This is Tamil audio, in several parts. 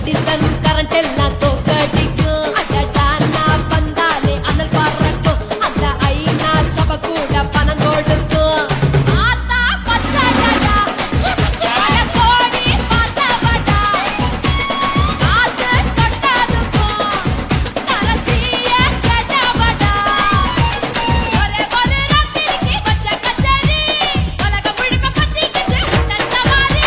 எடிசன் கரண்ட் எல்லாம் தோக்கடிக்கும் அடடா நான் வந்தாலே அனல் பறக்கும் அந்த ஐநா சபை கூட பணம் கொடுக்கும் ஆத்தா பச்சடடா கோடி பாத்தவடா ஆத்து தொட்டதுக்கும் கரசிய கேட்டவடா ஒரே ஒரு ராத்திரிக்கு வச்ச கச்சேரி உலகம் முழுக்க பத்திக்கிச்சு உட்டன் சவாரி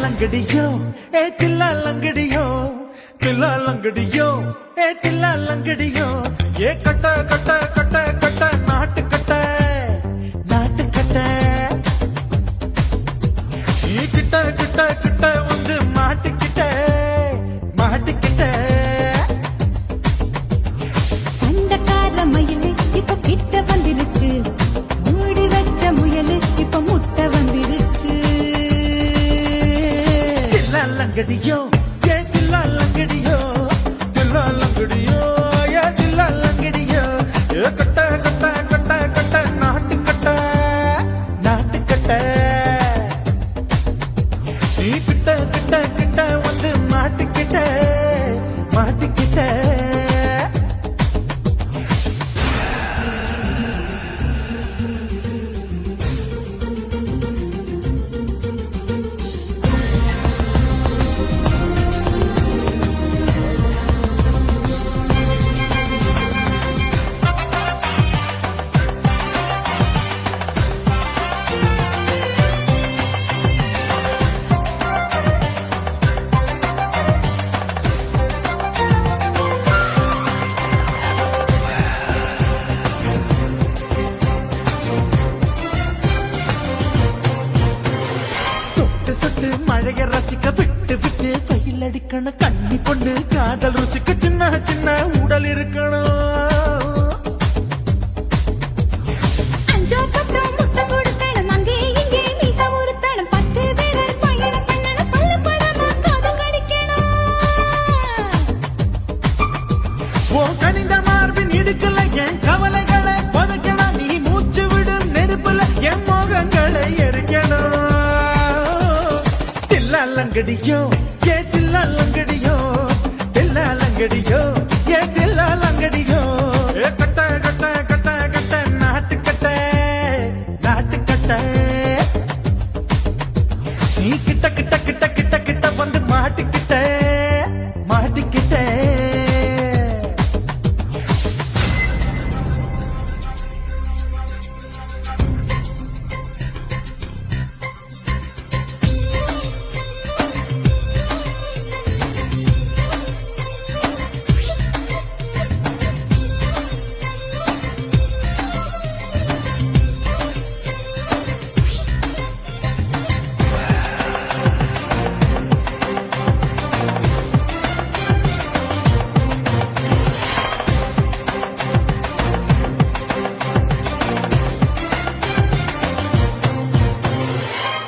லங்கடியோ ஏ தில்லா லங்கடியோ தில்லா லங்கடியோ ஏ தில்லா லங்கடியோ ஏ கட்ட கட்ட கட்ட கட்ட நாட்டு கட்ட நாட்டு கட்ட நீ கிட்ட கிட்ட கிட்ட வந்து மாட்டிக்கிட்ட மாட்டிக்கிட்ட சண்டக்கார மயிலு இப்ப கிட்ட வந்துருச்சு மூடி வச்ச முயலு இப்ப முட்டை வந்துருச்சு லங்கடியோ ஏ தில்லா லங்கடியோ தில்லா லங்கடியோ ஏ தில்லா லங்கடியோ ஏ கட்ட கட்ட கட்ட கட்ட நாட்டு கட்ட நாட்டு கட்ட நீ கிட்ட கிட்ட கிட்ட வந்து மாட்டிக்கிட்ட மாட்டிக்கிட்ட மழைய ரசிக்க விட்டு விட்டு கையில் அடிக்கணும் கண்ணி பொண்ணு காதல் ருசிக்க சின்ன சின்ன உடல் இருக்கணும் அஞ்சோ பத்தோ முட்டை கொடுக்கணும் அங்கே இங்கே மீச உறுத்தணும் 10 பேரல் பயணம் பண்ணணும் பல்ல படமா காது கடிக்கணும் லங்கடியோ ஏ தில்லா லங்கடியோ தில்லா லங்கடியோ ஏ தில்லா லங்கடியோ ஏ கட்ட கட்ட கட்ட கட்ட நாட்டு கட்ட நாட்டு கட்ட நீ கிட்ட கிட்ட கிட்ட கிட்ட கிட்ட வந்து மாட்டிக்கிட்ட மாட்டிக்கிட்ட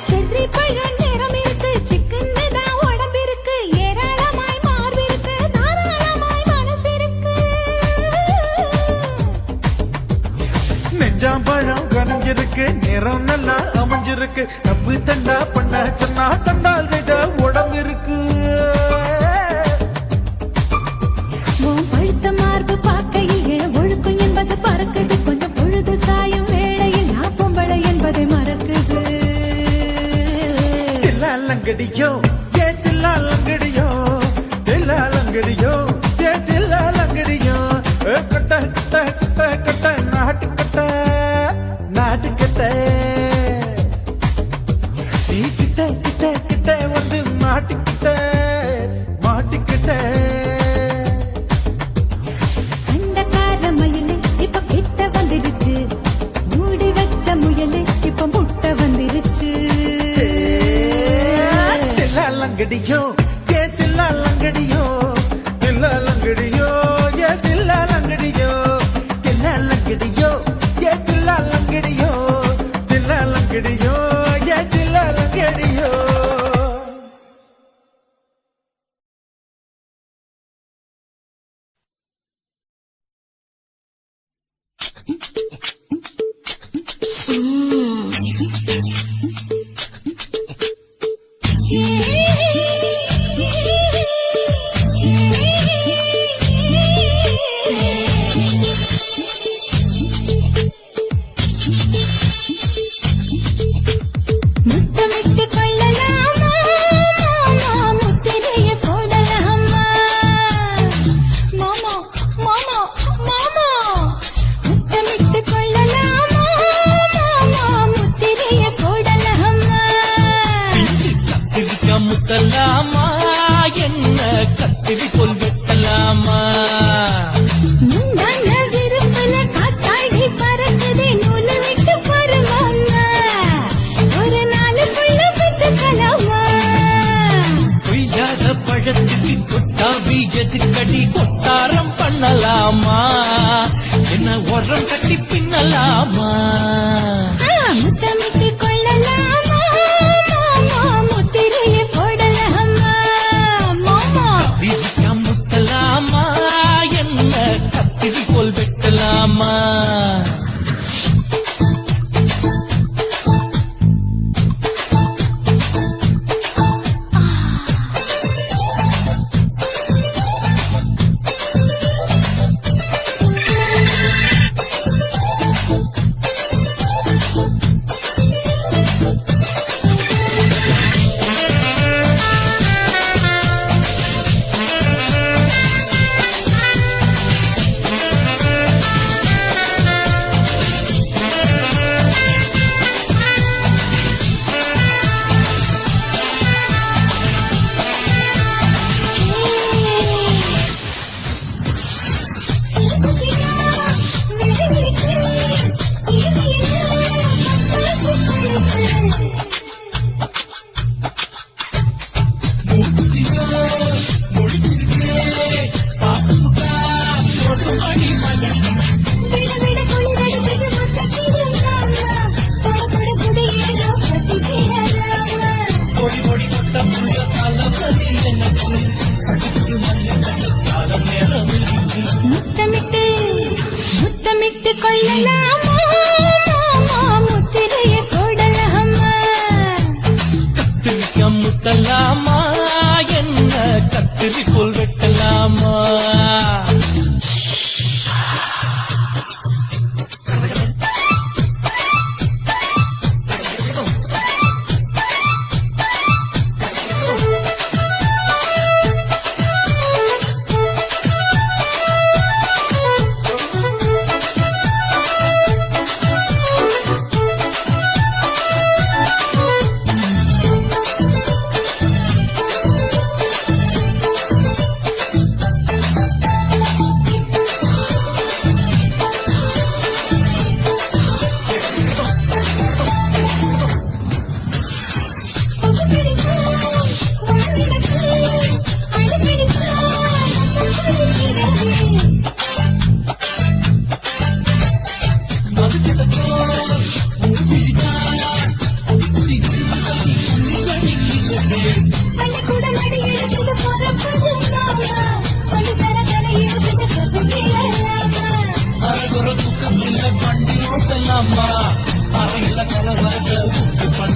செர்ரி பழம் நிறம் இருக்கு சிக்கன்னு தான் உடம்பு இருக்கு ஏராளமாய் மார்பு இருக்கு தாராளமாய் மனசு இருக்கு நெஞ்சாம்பழம் கனஞ்சிருக்கு நிறம் நல்லா அமைஞ்சிருக்கு தப்பு தண்டா பண்ண சொன்னா தண்டால் செய்த உடம்பு இருக்கு உன் பழுத்த மார்பு பார்க்கையில் ஒழுக்கம் என்பது பறக்குது கொஞ்சம் பொழுது சாயும் வேளையில் நான் பொம்பளை என்பதை மறக்குது தில்லா லங்கடியோ ஏ தில்லா லங்கடியோ தில்லா லங்கடியோ ஏ தில்லா லங்கடியோ ஏ கட்ட கட்ட கட்ட கட்ட நாட்டு கட்ட நாட்டு கட்ட நீ கிட்ட கிட்ட கிட்ட வந்து மாட்டிக்கிட்ட மாட்டிக்கிட்ட சண்டைக்கார மயிலு இப்ப கிட்ட வந்துடுச்சு மூடி வச்ச முயலு இப்ப முட்டை வந்துருச்சு தில்லா லங்கடியோ ஏ தில்லா லங்கடியோ தில்லா லங்கடியோ ஏ தில்லா லங்கடியோ தில்லா லங்கடியோ ஏ தில்லா லங்கடியோ தில்லா லங்கடியோ ஏ தில்லா லங்கடியோ முத்தமிட்டு கொள்ளலாமா மாமா முத்திரைய போடலாமா மாமா மாமா மாமா முத்தமிட்டு கொள்ளலாமா மாமா முத்திரைய போடலாமா கத்திரிக்கா முத்தலாமா என்ன கத்திரி கொல் வெட்டலாமா முந்தான விருப்பல காத்தாடி பறக்குதே நூலை விட்டு பருமாமா ஒரு நாளுக்குள்ள பெற்றுக்கலாமா கொய்யாத பழத்துக்கு கொட்டாவி எதுக்கடி கொட்டாரம் பண்ணலாமா என்ன உரம் கட்டி பின்னலாமா முத்தமிட்டு கொள்ளலாமா மாமா முத்திரைய போடலாமா மாமா கத்திரிக்கா முத்தலாமா என்ன கத்திரி கொல் வெட்டலாமா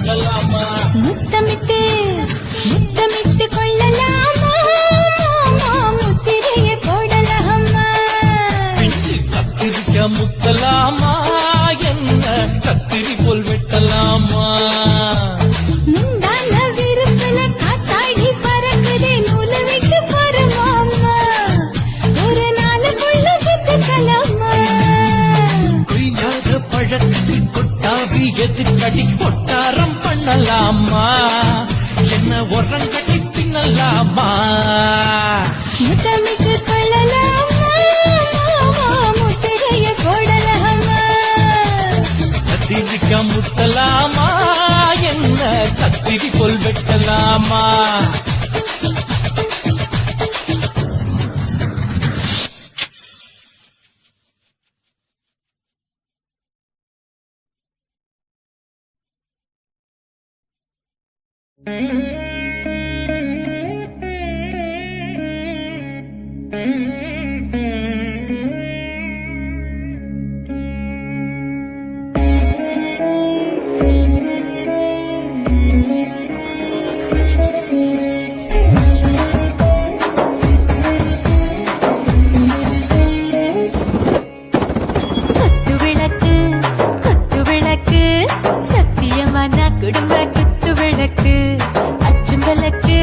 கொள்ளலாமா முத்தமிட்டு முத்தமிட்டு கொள்ளலாமா முத்திரையை போடலாமா பிச்சு கத்திரிக்க முத்தலாமா என்ன கத்திரி போல் வெட்டலாமா முந்தான விருப்பல காத்தாடி பறக்குதே நூலை விட்டு போறமாமா ஒரு நாளுக்குள்ள வித்துக்கலாமா கொய்யாத பழத்துக்கு கொட்டாவி எதுக்கடி கொட்டாரம் பண்ணலாமா என்ன உரங்கட்டி பின்னலாமா முத்தமிட்டு கொள்ளலாமா முத்திரையை போடலாமா கத்திரிக்க முத்தலாமா என்ன கத்திரி போல் வெட்டலாமா குத்து விளக்கு சத்தியமான குடும்ப குத்து விளக்கு அச்சும் விளக்கு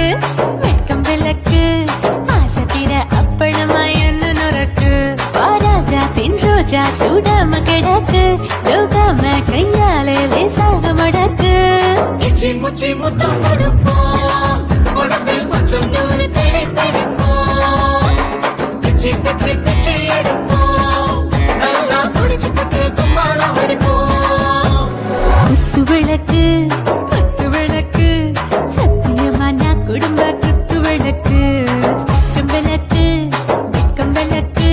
வெட்கம் விளக்கு ஆசத்திர அப்பளமா என்ன நொறக்கு வாராஜா தின் ரோஜா சூடாம கிடக்கு யோகாம கையாலே லேசாக மடக்கு இச்சி முச்சி முத்தம் கொடுப்போம் உடம்பில் கொஞ்சம் நூறு தேடி பிடிப்போம் பிச்சி பிச்சி பிச்சி எடுப்போம் நல்லா குடிச்சு புட்டு கும்பாளம் அடிப்போம் குத்து விளக்கு சத்தியமான குடும்ப குத்து விளக்கு அச்சும் விளக்கு வெட்கம் விளக்கு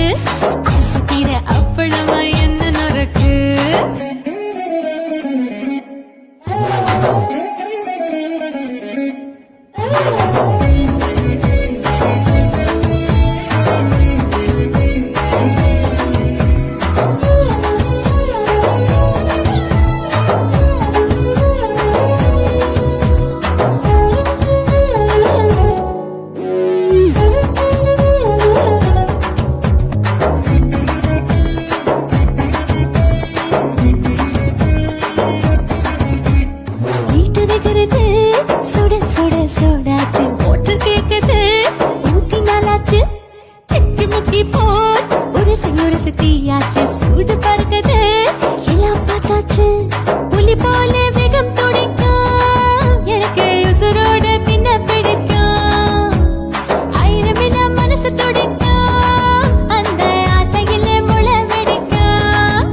ஆசத்திர அப்பளமா என்ன நொறக்கு வீட்டுகிறது சுட சுட சுடாச்சு ஓட்டு கேக்குது ஊத்தி நாளாச்சு சிக்கி முக்கி போர் உரசு தீயாச்சு சூடு பறக்குது எல்லாம் பார்த்தாச்சு புலி போல வேகம் துடிக்கும் எனக்கு உசுரோட பின்ன பிடிக்கும் ஆயிரம் வினா மனசு துடிக்கும் அந்த ஆசையிலே முளை வெடிக்கும்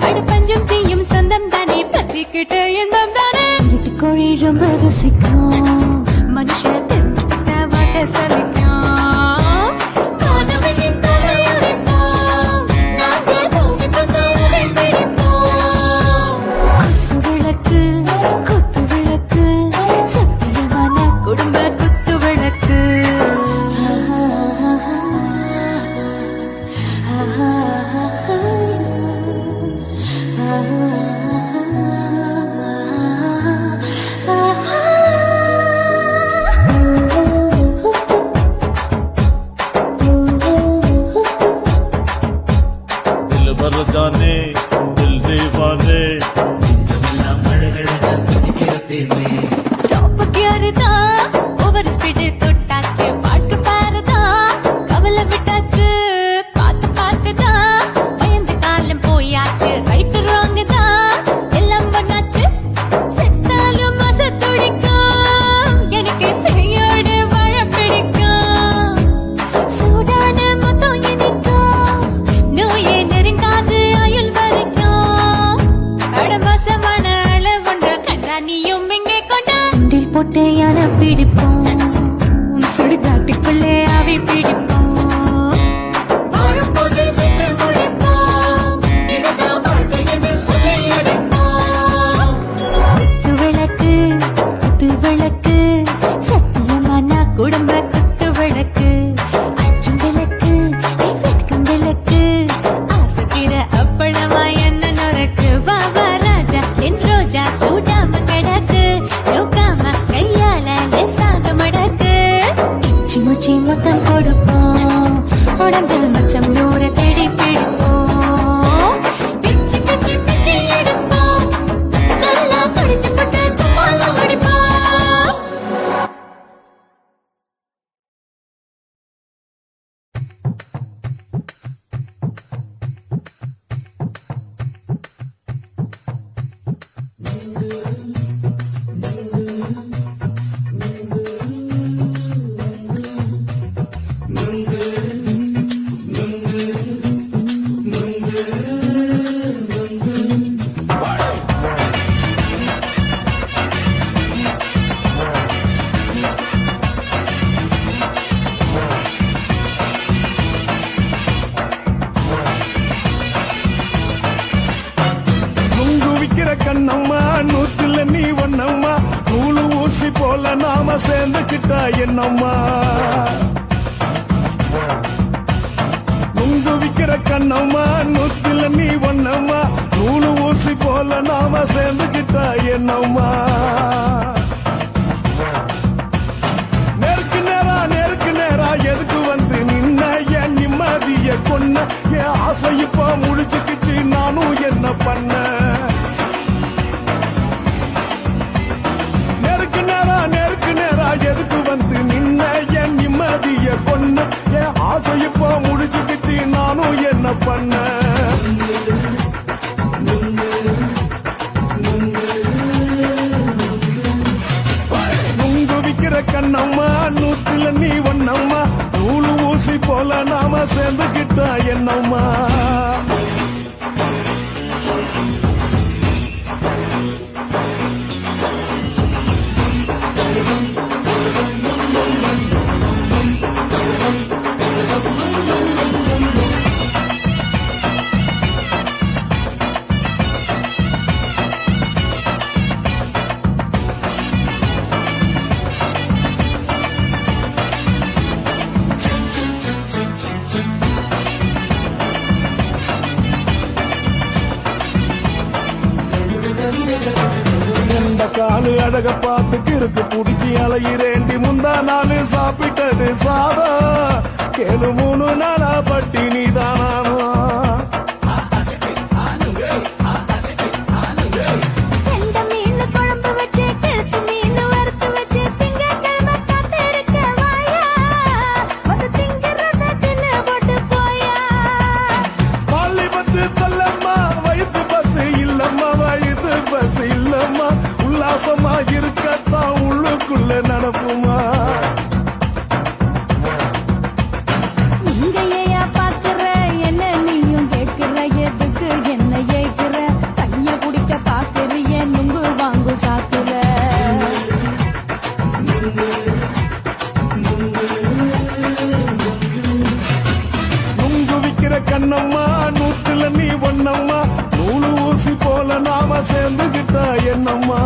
அடுப்பஞ்சும் தீயும் சொந்தம் தானே பத்திக்கிட்டு இன்பம் தானே கோழி ரொம்ப ருசிக்கும் மனுஷன் வாட்ட சலிக்கும் காதவளின் தலையுடைப்போம் நாங்கள் பூமி தந்தாரை பிடிப்போம் குத்து விளக்கு சத்தியமான குடும்ப குத்து விளக்கு दिल भर जाने दिल दीवाने டாப் கியர் தான் ஓவர் ஸ்பீடு தொட்டாச்சு பாட்டு பாருதான் கவலை விட்டாச்சு பார்த்து தான் பயந்து காலம் போயாச்சு ரைட் ராங் தான் எல்லாம் பண்ணாச்சு செத்தாலும் மச துடிக்கும் எனக்கு பெரியோடு வாழ பிடிக்கும் சூடான மொத்தம் இனிக்கும் நோயே நெருங்காது ஆயுள் வரைக்கும் அடமோசமான அளவுண்ட கண்டானியும் இங்கே கொண்ட போட்டு யானை பிடிப்போம் சுடுகாட்டுக்குள்ளே அவை பிடிப்போம் வாழும்போது செத்து முடிப்போம் இதுதான் வாழ்க்கை என்று சொல்லி அடிப்போம் குத்து விளக்கு சத்தியமான குடும்ப குத்து விளக்கு அச்சும் விளக்கு வெட்கம் விளக்கு ஆசைக்கிற அப்பளமா என்ன நொறக்கு வா வா ராஜா என் ரோஜா சூடாம கிடக்கு மூச்சு மொத்தம் கொடுப்போம் உடம்பில் மச்சம் நூற தேடி பிடிப்போம் பிச்சு பிச்சு பிச்சு எடுப்போம் நல்லா படிச்சு போட்டு தும்பால அடிப்போம் கண்ணம்மா நூத்துல நீ ஒன்னம்மா நூலு ஊசி போல நாம சேர்ந்துக்கிட்டா என்னம்மா நுங்கு விக்கிற கண்ணம்மா நூத்துல நீ ஒன்னம்மா நூலு ஊசி போல நாம சேர்ந்துக்கிட்டா என்னம்மா நேருக்கு நேரா எதுக்கு வந்து நின்ன என் நிம்மதிய கொன்ன என் ஆசை இப்ப முடிச்சுக்கிச்சு நானும் என்ன பண்ண நேருக்கு நேரா எதுக்கு வந்து நின்ன என் நிம்மதிய கொன்ன என் ஆசை இப்ப முடிச்சுக்கிச்சு நானும் என்ன பண்ண நுங்கு விக்கிற கண்ணம்மா நூத்துல நீ ஒன்னம்மா நூலு ஊசி போல நாம சேர்ந்துக்கிட்டா என்னம்மா காலு அழக பார்த்து கிறுக்கு புடிச்சி அலையிறேண்டி முந்தா நாலு சாப்பிட்டது சாதம் கேளு 3 நாளா பட்டினி தானானோ பஸ் இல்லம்மா உல்லாசமா இருக்கத்தான் உள்ளுக்குள்ள நடப்புமா நீங்க ஏயா பாக்குற என்ன நீயும் கேட்கிற எதுக்கு என்ன ஏய்க்கிற கைய குடிக்க பாக்குறிய நுங்கு வாங்கு சாக்குற நுங்கு விக்கிற கண்ணம்மா நூத்துல நீ ஒன்னம்மா நூலு ஊசி போல நாம சேர்ந்துகிட்டா என்னம்மா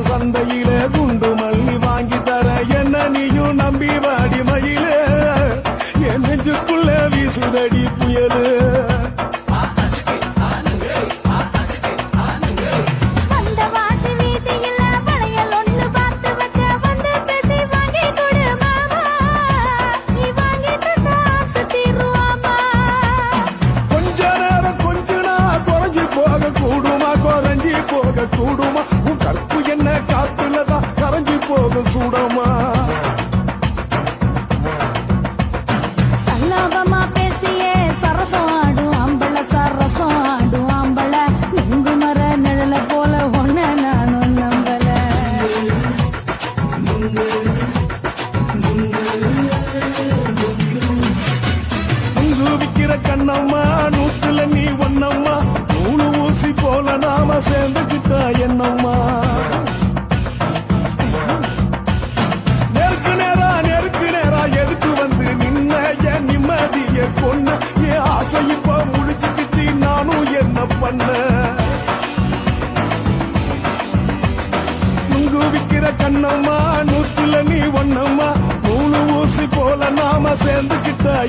சந்தையிலே குண்டு மல்லி வாங்கி தர என்ன நீயும் நம்பி வாடி மயிலே என் நெஞ்சுக்குள்ள வீசுதடி புயலு போக கூடுமா உன் கற்பு என்ன காத்துலதான் கரைஞ்சி போக சூடமா சல்லாபமா பேசியே சரசம் ஆடும் அம்பள சரசம் ஆடும் அம்பள நுங்கு மர நிழல போல ஒன்ன நானும் நம்பல நுங்கு விக்கிற கண்ணம்மா நூத்துல நீ ஒன்னம்மா நூலு ஊசி போல நாம சேர்ந்துக்கிட்டா என்னம்மா நேருக்கு நேரா எதுக்கு வந்து நின்ன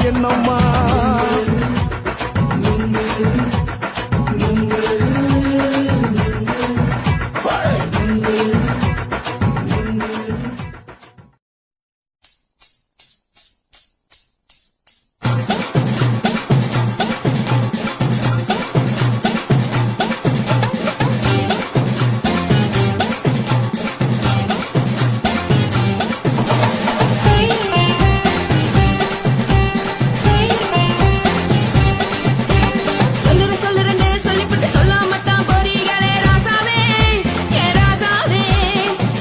என்னம்மா சொல்லுறேன்னு சொல்லிப்புட்டு சொல்லாமத்தான் போறீங்களே ராசாவே ஏ ராசாவே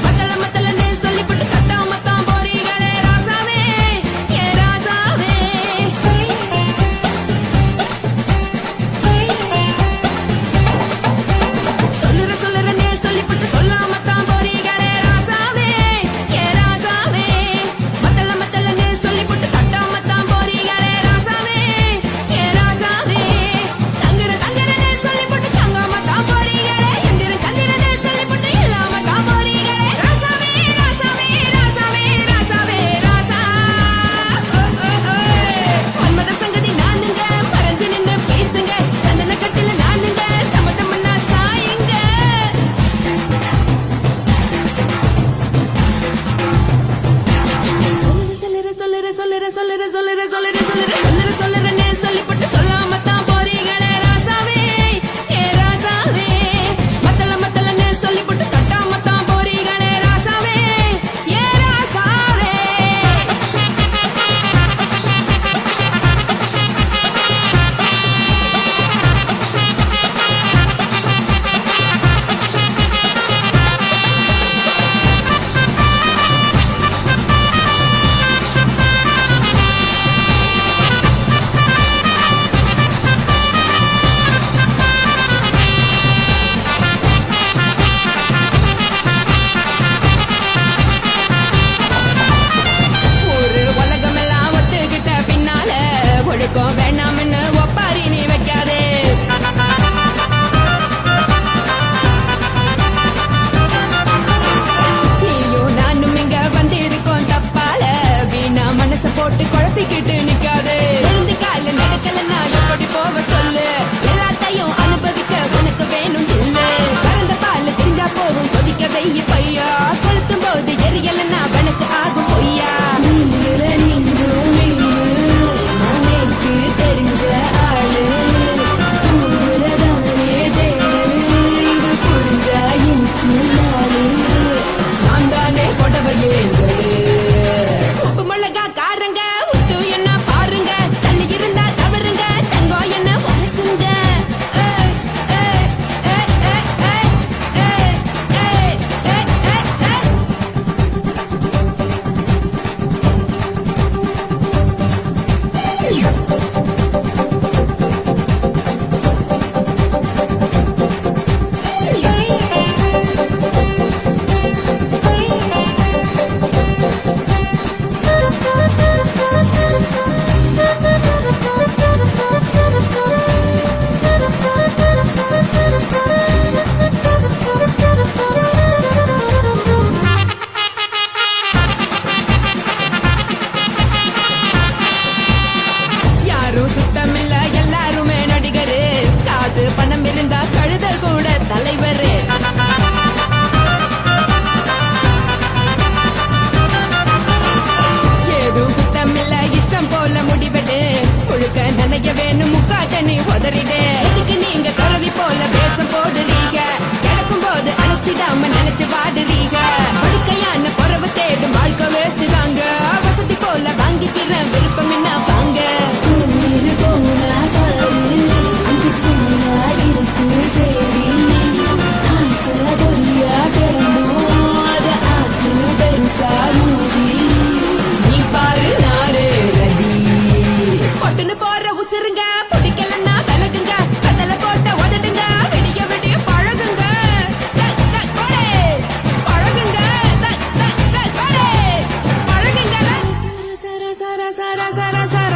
மத்தலன்னு சொல்லிப்புட்டு தட்டாமத்தான் போறீங்களே ராசாவே ஏ ராசாவே சொல்லுறேன்னு சொல்லிப்புட்டு சொல்லாமத்தான் போறீங்களே ராசாவே ஏ ராசாவே மத்தலன்னு சொல்லிப்புட்டு தட்டாமத்தான் போறீங்களே ராசாவே ஏ ராசாவே தங்குறன்னு சொல்லிப்புட்டு தங்காமத்தான் போறீங்களே எந்திரன் சந்திரன்னு சொல்லிப்புட்டு இல்லாமத்தான் போறீங்களே ராசாவே ராசாவே ராசாவே ராசாவே ராசா மன்மத சங்கதி நானுங்க மறைஞ்சு நின்னு பேசுங்க சந்தன கட்டில நானுங்க சம்மதம்னா சாயுங்க சொல்லுறேன்னு சொல்லிப்புட்டு சொல்லாமத்தான் போறீங்களே ராசாவே ஏ ராசாவே மத்தலன்னு சொல்லிப்புட்டு தட்டாமத்தான் போறீங்களே ராசாவே ஏ ராசாவே ஒரு உலகமெல்லாம் ஒத்துக்கிட்ட பின்னால ஒழுக்கம் வேணாம்னு ஒப்பாரி நீ வைக்காதே நீயும் நானும் இங்க வந்திருக்கோம் தப்பால வீணா மனச போட்டு குழப்பிக்கிட்டு நிக்காதே எழுந்து கால நடக்கலன்னா எப்படி போவ சொல்லு எல்லாத்தையும் அனுபவிக்க உனக்கு வேணும் இல்ல கறந்த பால் தெரிஞ்சா போகும் கொதிக்க வெய்ய பையா கொளுத்தும் போது எரியலன்னா வனக்கு ஆகும் பொய்யா தெரிஞ்ச ஆளு இது புரிஞ்சா எனக்கு நாளு நான் தானே புடவையே உப்பு மிளகா காரங்க உத்து என்ன பாருங்க தள்ளி இருந்தா தவறுங்க தங்கம் என்ன வரசுங்க யாரும் சுத்தமில்ல எல்லாருமே நடிகரு காசு பணம் இருந்தா கழுத கூட தலைவரு ஏதும் குத்தமில்ல இஷ்டம் போல முடிவெடு முழுக்க நினைக்க வேணும் முக்காட்ட நீ உதறிடு இதுக்கு நீங்க கரவி போல வேஷம் போடுறீங்க கிடக்கும் போது அழைச்சிடாம நினைச்சு வாடுறீங்க ஒழுக்கையான பறவை தேடும் வாழ்க்கை வேஸ்ட் தாங்க வசதி போல வாங்கிக்கிற விருப்பம் என்ன வாங்க நீ பாரு நாரு ரதி பொட்டுன்னு போற உசுருங்க பிடிக்கலன்னா விலகுங்க கதல போட்ட உதடுங்க விடிய விடிய பழகுங்க பழகுங்க பழகுங்க சர சர சர சர சர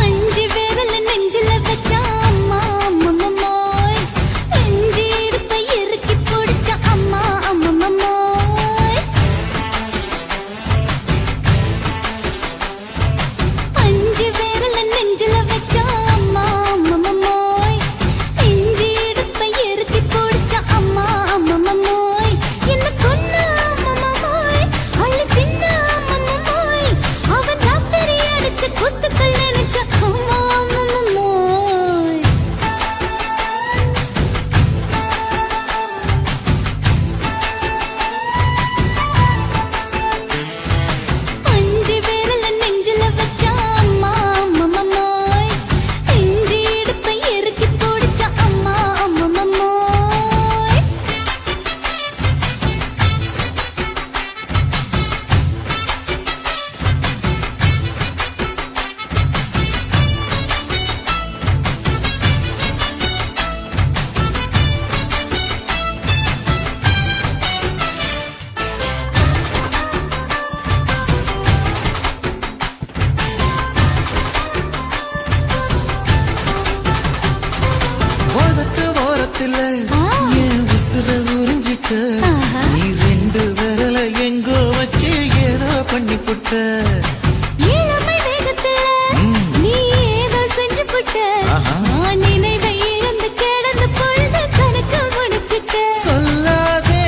அஞ்சு விரல நெஞ்சில வச்சா அம்மா அம்மம்மோய் அஞ்சு இடுப்பை இறுக்கி பிடிச்சா அம்மா அம்மம்மோய் அஞ்சு விரல நெஞ்சில வச்சா அம்மா அம்மம்மோய் அஞ்சு இடுப்பை இறுக்கி பிடிச்சா அம்மா அம்மம்மோய் என்ன கொன்ன அம்மம்மோய் அள்ளி தின்ன அம்மம்மோய் அவன் ராத்திரி அடிச்ச குத்துக்கள் நினைச்ச அம்மா அம்மம்மோய் அஞ்சு விரல நெஞ்சில வச்சா அம்மா அம்மம்மோய் அஞ்சு இடுப்பை இறுக்கி பிடிச்சா அம்மா அம்மம்மோய் உதட்டு ஓரத்துல என் உசுர உறிஞ்சிட்ட நீ ரெண்டு விரல எங்கோ வச்சு ஏதோ பண்ணி புட்ட இளமை வேகத்துல நீ ஏதோ செஞ்சு புட்ட நான் நினைவை இழந்து கிடந்த பொழுது கணக்கு முடிச்சிட்ட சொல்லாதே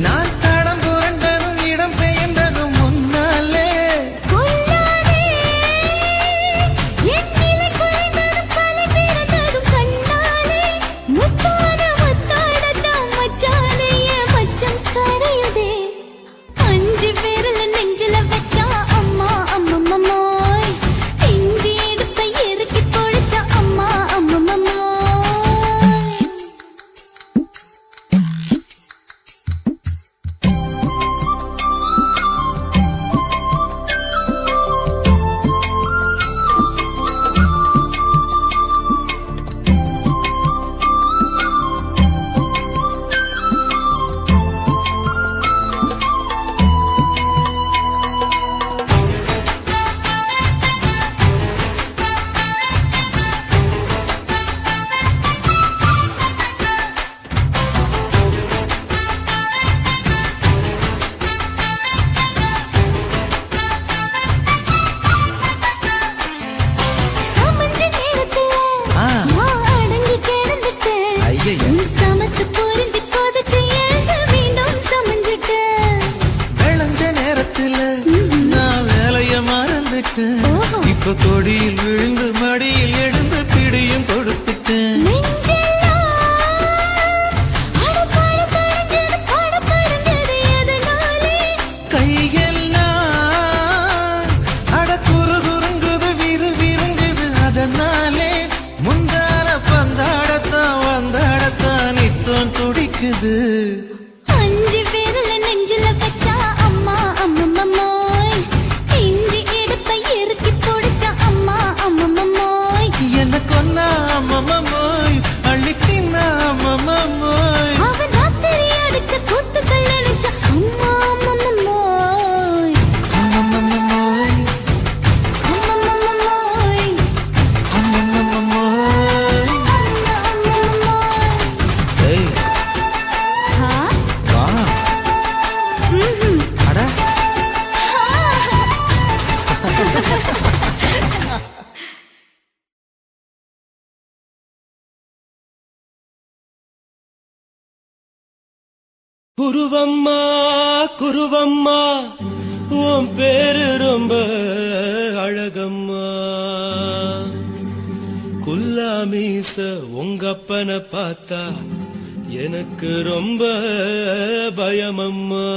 நான் தடம் புரண்டதும் இடம் பெயர்ந்ததும் முன்னாலே கொல்லாதே என் நிலை குறைந்தது பல பிறந்ததும் கண்ணாலே முத்தான முத்தாடத்தான் மச்சானே என் மச்சம் கரையுதே அஞ்சு விரல நெஞ்சில வச்சா அம்மா அம்மம்மோய் இஞ்சி இடுப்பை இறுக்கி பிடிச்சா அம்மா அம்மம்மோய் சமஞ்ச நேரத்துல நான் அடங்கி கிடந்துட்டேன் ஐயைய. நீ சமத்து புரிஞ்சு கொதிச்சு எழுந்து மீண்டும் சமஞ்சிட்டேன் விளைஞ்ச நேரத்துல நான் வேலைய மறந்துட்டேன் ஓஹோ. இப்ப கொடியில் விழுந்து மடியில் எழுந்து பிடியும் கொடுத்துட்டேன் நெஞ்செல்லாம் அடபடபடங்குது, படபடங்குது எதனாலே? கையெல்லாம் அட குறுகுறுங்குது விறுவிறுங்குது அதனாலே முந்தான பந்தாடத்தான் வந்தாடத்தான் நித்தம் துடிக்குது அஞ்சு விரல நெஞ்சில வச்சா அம்மா அம்மம்மோய் இஞ்சி இடுப்பை இறுக்கி பிடிச்சா அம்மா அம்மம்மோய் என்ன கொன்னா அம்மம்மோய் அள்ளி தின்னா அம்மம்மோய் அவன் ராத்திரி அடிச்ச குத்துக்கள் நினைச்ச அம்மா அம்மம்மோய் அம்மம்மோய் அம்மம்மோய் அம்மம்மோய் அம்மம்மோய் ஏய் ஹா வா அட குருவம்மா குருவம்மா உன் பேரு ரொம்ப அழகம்மா குல்லாமீச உங்க அப்பனை பார்த்தா எனக்கு ரொம்ப பயமம்மா.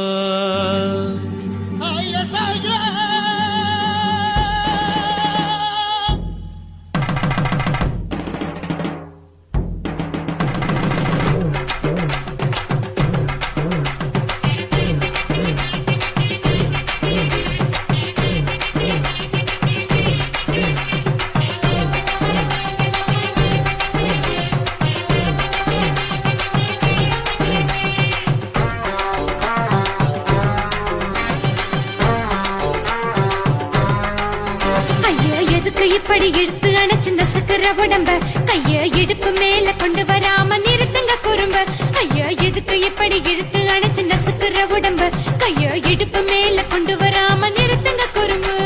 ஐயா எதுக்கு இப்படி இழுத்து அணைச்சிருந்த சக்கர உடம்ப கைய இடுப்பு மேல கொண்டு வராம நிறுத்துங்க குறும்ப. ஐயா எதுக்கு இப்படி இழுத்து அணைச்சிருந்த சக்கர உடம்ப கைய இடுப்பு மேல கொண்டு வராம நிறுத்துங்க குறும்பு.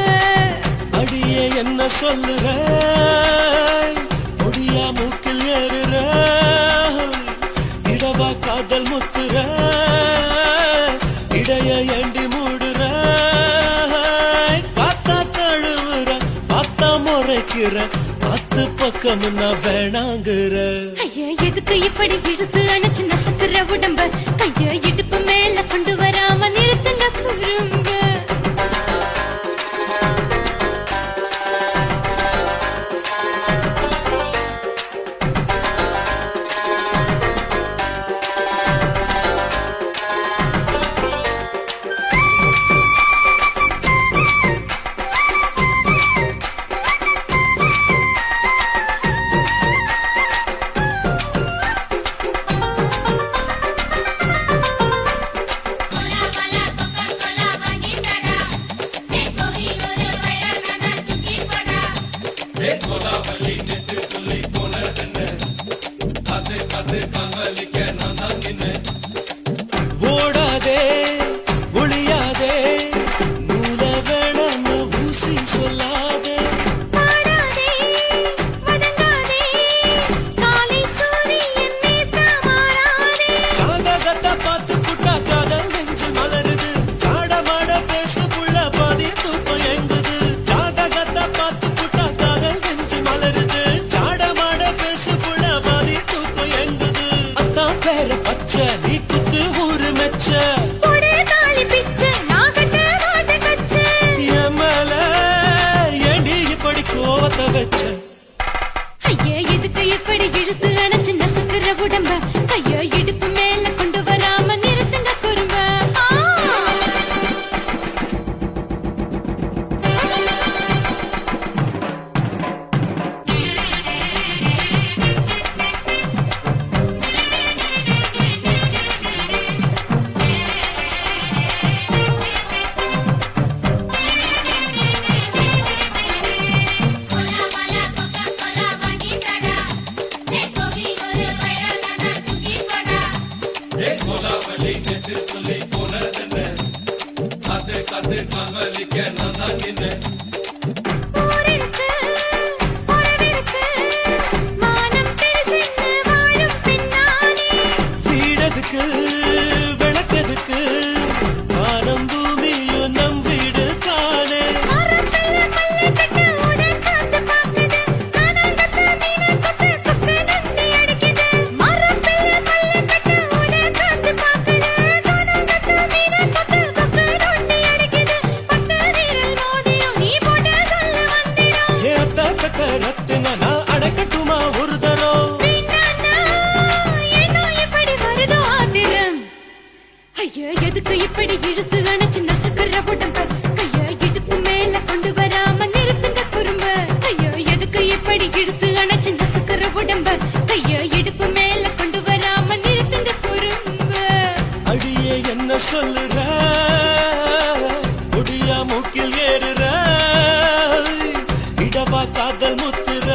அடியே என்ன சொல்லுற, முடியா மூக்கில் ஏறுற, இடவா காதல் முத்துற, இடைய ஏண்டி மூடுற, காத்தா தழுவுற, பார்த்தா முறைக்கிற, பத்து பக்கம் நான் வேணாங்குற. ஐயா எதுக்கு இப்படி இழுத்து அணைச்சிருந்த சக்கர உடம்ப கைய இடுப்பு மேல கொண்டு வராம நிறுத்துங்க குறும்ப. ஓடாதே ஒளியாதே, நூல வேணான்னு ஊசி சொல்லாதே. பாடாதே வதங்காதே காலை சூரியன் நேத்த மாறாதே. ஜாதகத்தை பார்த்து புட்டா காதல் நெஞ்சு மலருது, சாடமாட பேசுக்குள்ள பாதி தூக்கம் எங்குது. ஜாதகத்தை பார்த்து புட்டா காதல் நெஞ்சு மலருது, சாடமாட பேசுக்குள்ள பாதி தூக்கம் எங்குது. அத்தான் பேர பச்சை நீ குத்து ஊரு மெச்ச, போடே தாலி பிச்சை நான் கட்ட மாட்டேன் கச்சை. என் மேல ஏண்டி இப்படி கோவத்தை வச்ச. ஐயா எதுக்கு இப்படி இழுத்து அணைச்சு நசுக்கிற உடம்ப கைய இடுப்பு மேல கொண்டு வராம நிறுத்துங்க குறும்ப. ஊரிருக்கு உறவிருக்கு மானம் பெருசென்று வாழும் பெண்ணானே. வீடதுக்கு விளக்கதுக்கு வானம் பூமியும் நம் வீடு தானே. மரத்துல மல்லி கட்ட உதன் காத்து பாக்குது, கானாங்கத்து மீன கொத்து கொக்கு நந்தி அடிக்குது. மரத்துல மல்லி கட்ட உதன் காத்து பாக்குது, கானாங்கத்து மீன கொத்து கொக்கு நந்தி அடிக்குது. பத்து வீரல் மோதிரம் நீ போட்ட சொல்ல வந்திடும். ஏ அத்தா கட்ட ரத்தின நான் அடக்கட்டுமா ஒரு தரம். வீணானா, ஏனோ இப்படி வருதோ ஆத்திரம். ஐயா எதுக்கு இப்படி இழுத்து அணைச்சு நசுக்கிற உடம்ப கைய இடுப்பு மேல கொண்டு வராம நிறுத்துங்க குறும்ப. ஐயா எதுக்கு இப்படி இழுத்து அணைச்சு நசுக்கிற உடம்ப கைய இடுப்பு மேல கொண்டு வராம நிறுத்துங்க குறும்ப. அடியே என்ன சொல்லுற, முடியா மூக்கில் ஏறுற, இடவா காதல் முத்துற,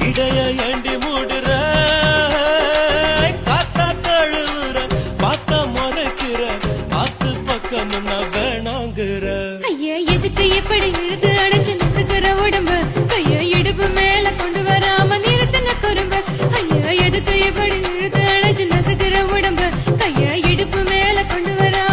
இடைய ஏண்டி மூடுற, காத்தா தழுவுற, பார்த்தா முறைக்கிற, பார்த்து பக்கம் நான் வேணாங்குற. ஐயா எதுக்கு இப்படி இழுத்து அணைச்சு நசுக்கிற உடம்ப கைய இடுப்பு மேல கொண்டு வராம நிறுத்துங்க குறும்ப. ஐயா எதுக்கு இப்படி இழுத்து அணைச்சு நசுக்கிற உடம்ப கைய இடுப்பு மேல கொண்டு வராம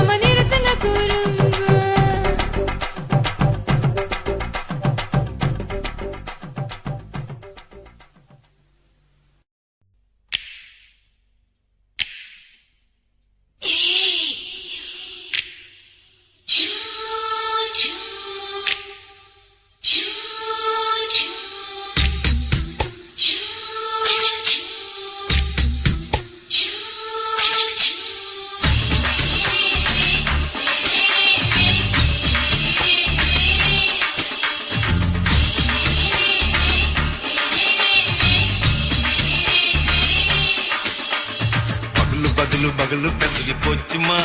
பகலு பெசகி போச்சுமா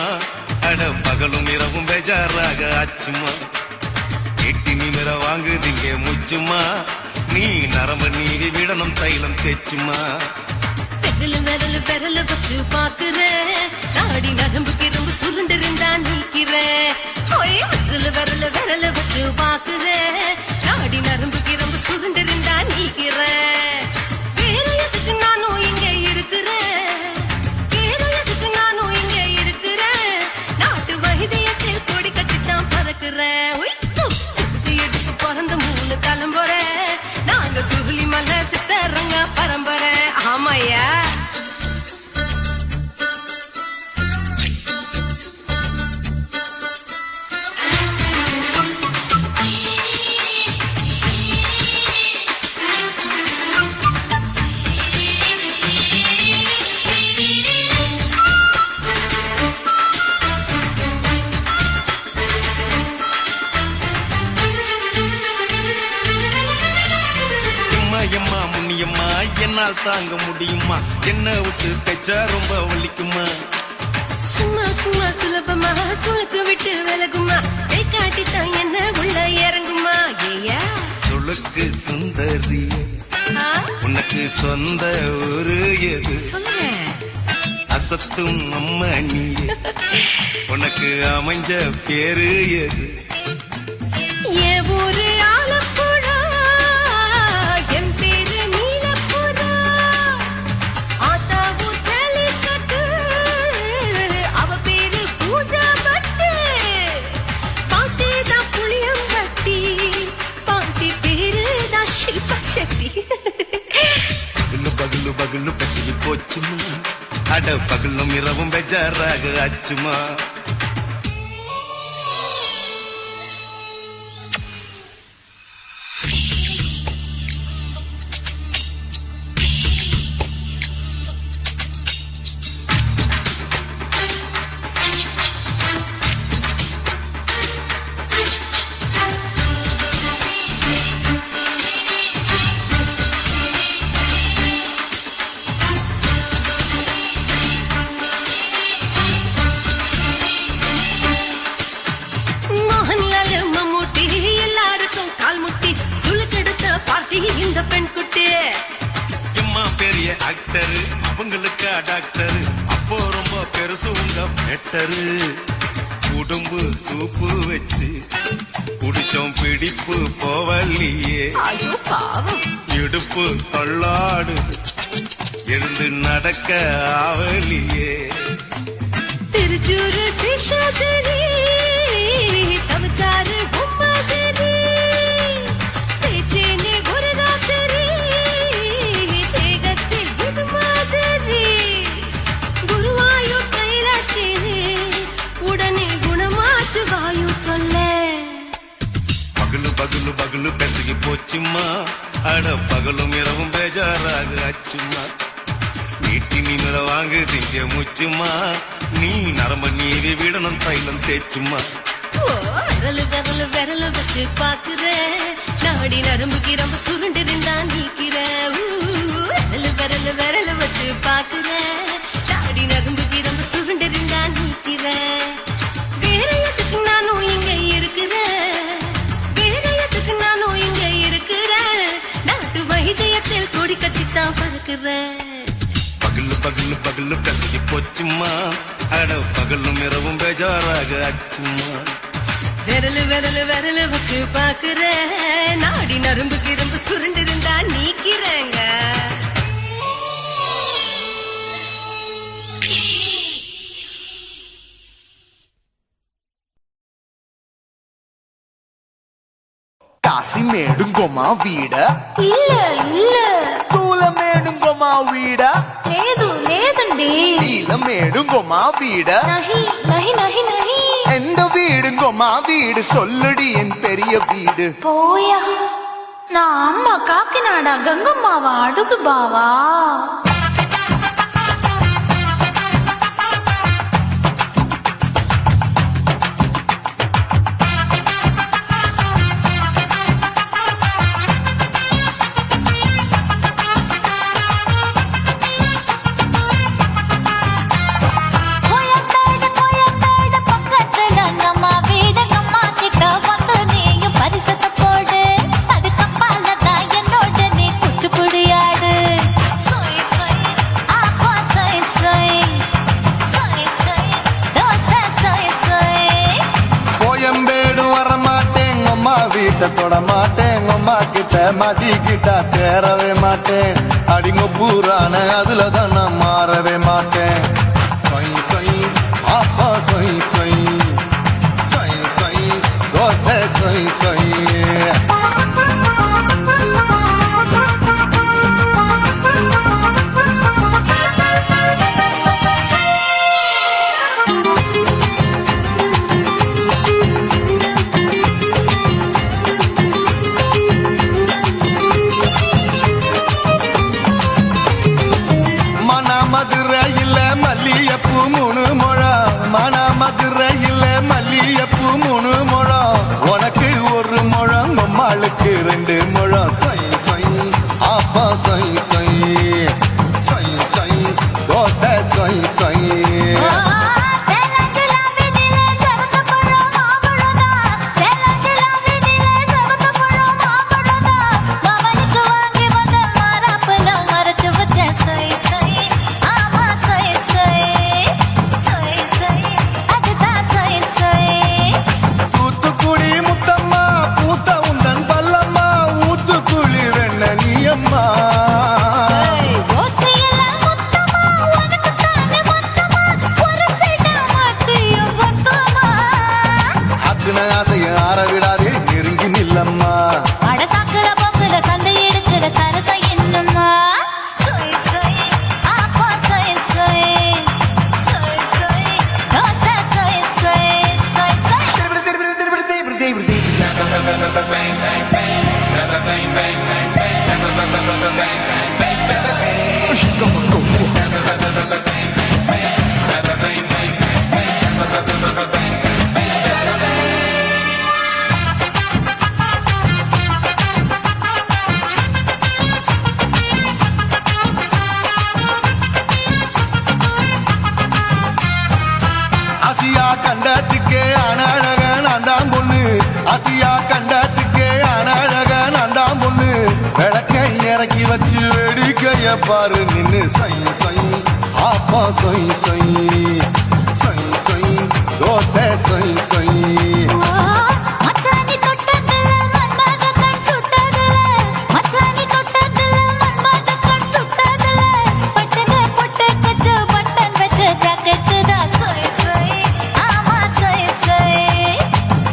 அட பகலும் இரவும் பேஜாராக ஆச்சுமா எட்டி நிமிர வாங்குதீங்க முச்சுமா நீ நரம்பு நீவி விடணும் தைலம் தேச்சுமா விரல் விரல் வச்சு பாக்குறேன் நாடி நரம்பு கிரம்பு சுருண்டிருந்தா நிற்கிறேன் விரல் வச்சு பாக்குறேன் நாடி நரம்பு கிரம்பு சுருண்டிருந்தா நீக்கிறேன் வேற எதுக்கு நானும் இங்க இருக்கிறேன் வேற எதுக்கு நானும் இங்க இருக்கிறேன் நாட்டு வைத்தியத்தில் கொடி கட்டித்தான் பறக்கிறேன் சுத்தி எடுத்து பிறந்த 3 தலைமுறை நாங்க சுருளி மலை சித்தரங்க பரம்பரை ஆமாயா எம்மா முன்னியம்மா என்னால் தாங்க முடியுமா என்ன விட்டு தைச்சா ரொம்ப வலிக்குமா சும்மா சும்மா சுலபமா சுளுக்கு விட்டு விலகுமா கை காட்டித்தான் என்ன உள்ள இறங்குமா ஏயா சுளுக்கு சுந்தரி உனக்கு சொந்த ஊரு எது சொல்றேன் அசத்தும் அம்மா நீ உனக்கு அமைஞ்ச பேரு எது என் ஊரு ஆலப்புழா என் பேரு நீலப்புறா ஆத்தா ஊர் கலிக்கட்டு அவ பேரு பூஜா பட்டு பாட்டி தான் புளியம் கட்டி பாட்டி பேரு தான் ஷில்பா செட்டி பகலு பகலு பகலு பசிக்கு போச்சுமா அட பகலும் இரவும் பெஜாராக ஆச்சுமா மோகன்லால் மம்மூட்டி எல்லாருக்கும் கால் முட்டி சுளுக்கெடுத்த பார்ட்டி இந்த பெண் குட்டி எம்மா பெரிய ஆக்டரு அவங்களுக்கா டாக்டரு அப்போ ரொம்ப பெருசு உங்க பெட்டரு உடம்பு சூப்பு வச்சு குடிச்சோம் பிடிப்பு போவல்லையே ஐயோ பாவம் இடுப்பு தொள்ளாடு எழுந்து நடக்க ஆவலியே திருச்சூரு சிஷாதிரி தவச்சாரு பொம்மாதிரி தேச்சேனே ஒரு ராத்திரி தேகத்தில் இது மாதிரி குருவாயூர் கைலாசிரி உடனே குணமாச்சு வாயு சொல்ல பகலு பகலு பகலு பெசகி போச்சுமா அட பகலும் இரவும் பேஜாராக ஆச்சுமா நீட்டி நிமிர வாங்கு திங்க முச்சுமா நீ நரம்ப நீவி விடணும் தைலம் தேச்சுமா விரல் வச்சு பாக்குறேன் நாடி நரம்பு கிரம்பு சுருண்டிருந்தா நீக்கிறேன் விரல் வச்சு பாக்குறேன் நாடி நரம்பு கிரம்பு சுருண்டிருந்தா நீக்கிறேன் வேற எதுக்கு நானும் இங்க இருக்கிறேன் வேற எதுக்கு நானும் இங்க இருக்கிறேன் நாட்டு வைத்தியத்தில் கொடி கட்டித்தான் பறக்கிறேன் பகலு பகலு பகலு பெசகி போச்சுமா அட பகலும் இரவும் பேஜாராக ஆச்சுமா விரல் வச்சு பாக்குறேன் நாடி நரம்பு கிரம்பு சுருண்டிருந்தா நீக்கிறேங்க కాశీమేడుంగోమా వీడ இல்ல இல்ல తూలమేడుంగోమా వీడ లేదు లేదండి నీలమేడుంగోమా వీడ நஹி நஹி நஹி நஹி எந்த வீடுங்கோமா வீடு சொல்லுடி என் பெரிய வீடு போயா நான் அம்மா காக்கிநாடா கங்கம்மாவா அடுகு பாவா வீட்டை தொட மாட்டேன் அம்மா கிட்ட மாட்டிக்கிட்டா தேரவே மாட்டேன் அடிங்க பூரான அதுல தான் நான் மாறவே மாட்டேன் சொய் சொய் ஆப்பா சொய் சொய் சொய் சொய் தோசை சொய் சொய் மதுரையில் மல்லியப்பூ 3 முழம் மன மதுரையில் மல்லியப்பூ 3 முழம் உனக்கு 1 முழம் அம்மாளுக்கு 2 முழம் சொய் சொய் ஆப்பா சொய் சொய் சொய் சொய் தோசை சொய் சொய் ஆரவிடாதே நெருங்கி நில்லம்மா அடசாக்குல போக்குல சந்தை எடுக்கல சரச என்னம்மா சொய் சொய் ஆப்பா சொய் சொய் சொய் சொய் தோசை சொய் சொய் சொய் சொய் ஆசியா கண்டத்துக்கே அனழக நான் தான் பொண்ணு ஆசியா கண்டத்துக்கே அனழக நான் தான் பொண்ணு விளக்கை இறக்கி வச்சு வேடிக்கைய பாரு நின்னு சொய் சொய் ஆப்பா சொய் சொய் சொய் சொய் தோசை சொய் சொய் மச்சானி தொட்டதுல மன்மத கண் சுட்டதுல மச்சானி தொட்டதுல மன்மத கண் சுட்டதுல பட்டன பொட்ட கச்சு பட்டன் வச்ச ஜாக்கெட் தான் சொய் சொய் ஆமா சொய் சொய்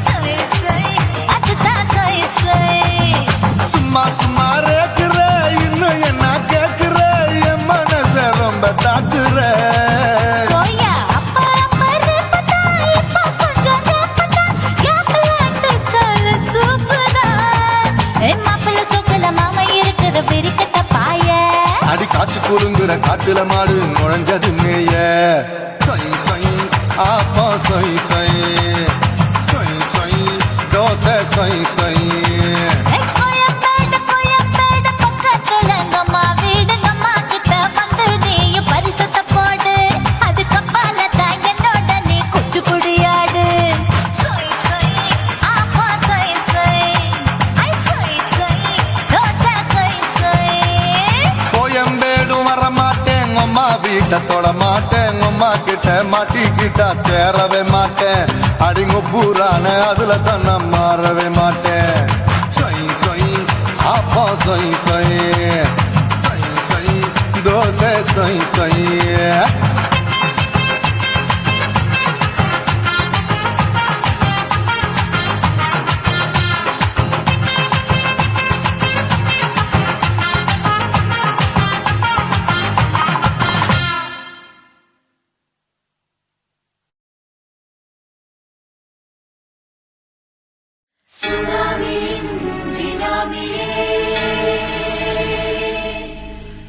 சொய் சொய் அதுதான் சொய் சொய் சும்மா சும்மா ரேக்குற இன்னும் என்ன கேக்குற என் மனச ரொம்ப தாக்குற போயா அப்பா அப்பா ரேப்பதா இப்ப கொஞ்சம் கேப்பதா கேப்பலாண்டு கால சூப்பரா என் மாப்பிள்ள சொக்கல மாமா இருக்கிற பெரிக்கட்ட பாய அடி காய்ச்சி குறுங்குற காட்டுல மாடு நுழைஞ்சது மேய சொய் சொய் ஆப்பா சொய் சொய் சொய் சொய் தோசை சொய் சொய் கோயம்பேடு பக்கத்துல எங்கம்மா வீடு அம்மா கிட்ட வந்து நீயும் பரிசத்தை போடு அதுக்கப்பால தான் என்னோட நீ குச்சி புடியாடு சொய் சொய் ஆப்பா சொய் சொய் ஐ சொய் சொய் தோசை சொய் சொய் கோயம்பேடு வர மாட்டேன் அம்மா வீட்டை தொட மாட்டேன் அம்மா கிட்ட மாட்டிக்கிட்டா தேரவே மாட்டேன் அடிங்க பூரான அதுல தான் நான் மாறவே மாட்டேன் சொய் சொய் ஆப்பா சொய் சொய் சொய் சொய் தோசை சொய் சொய்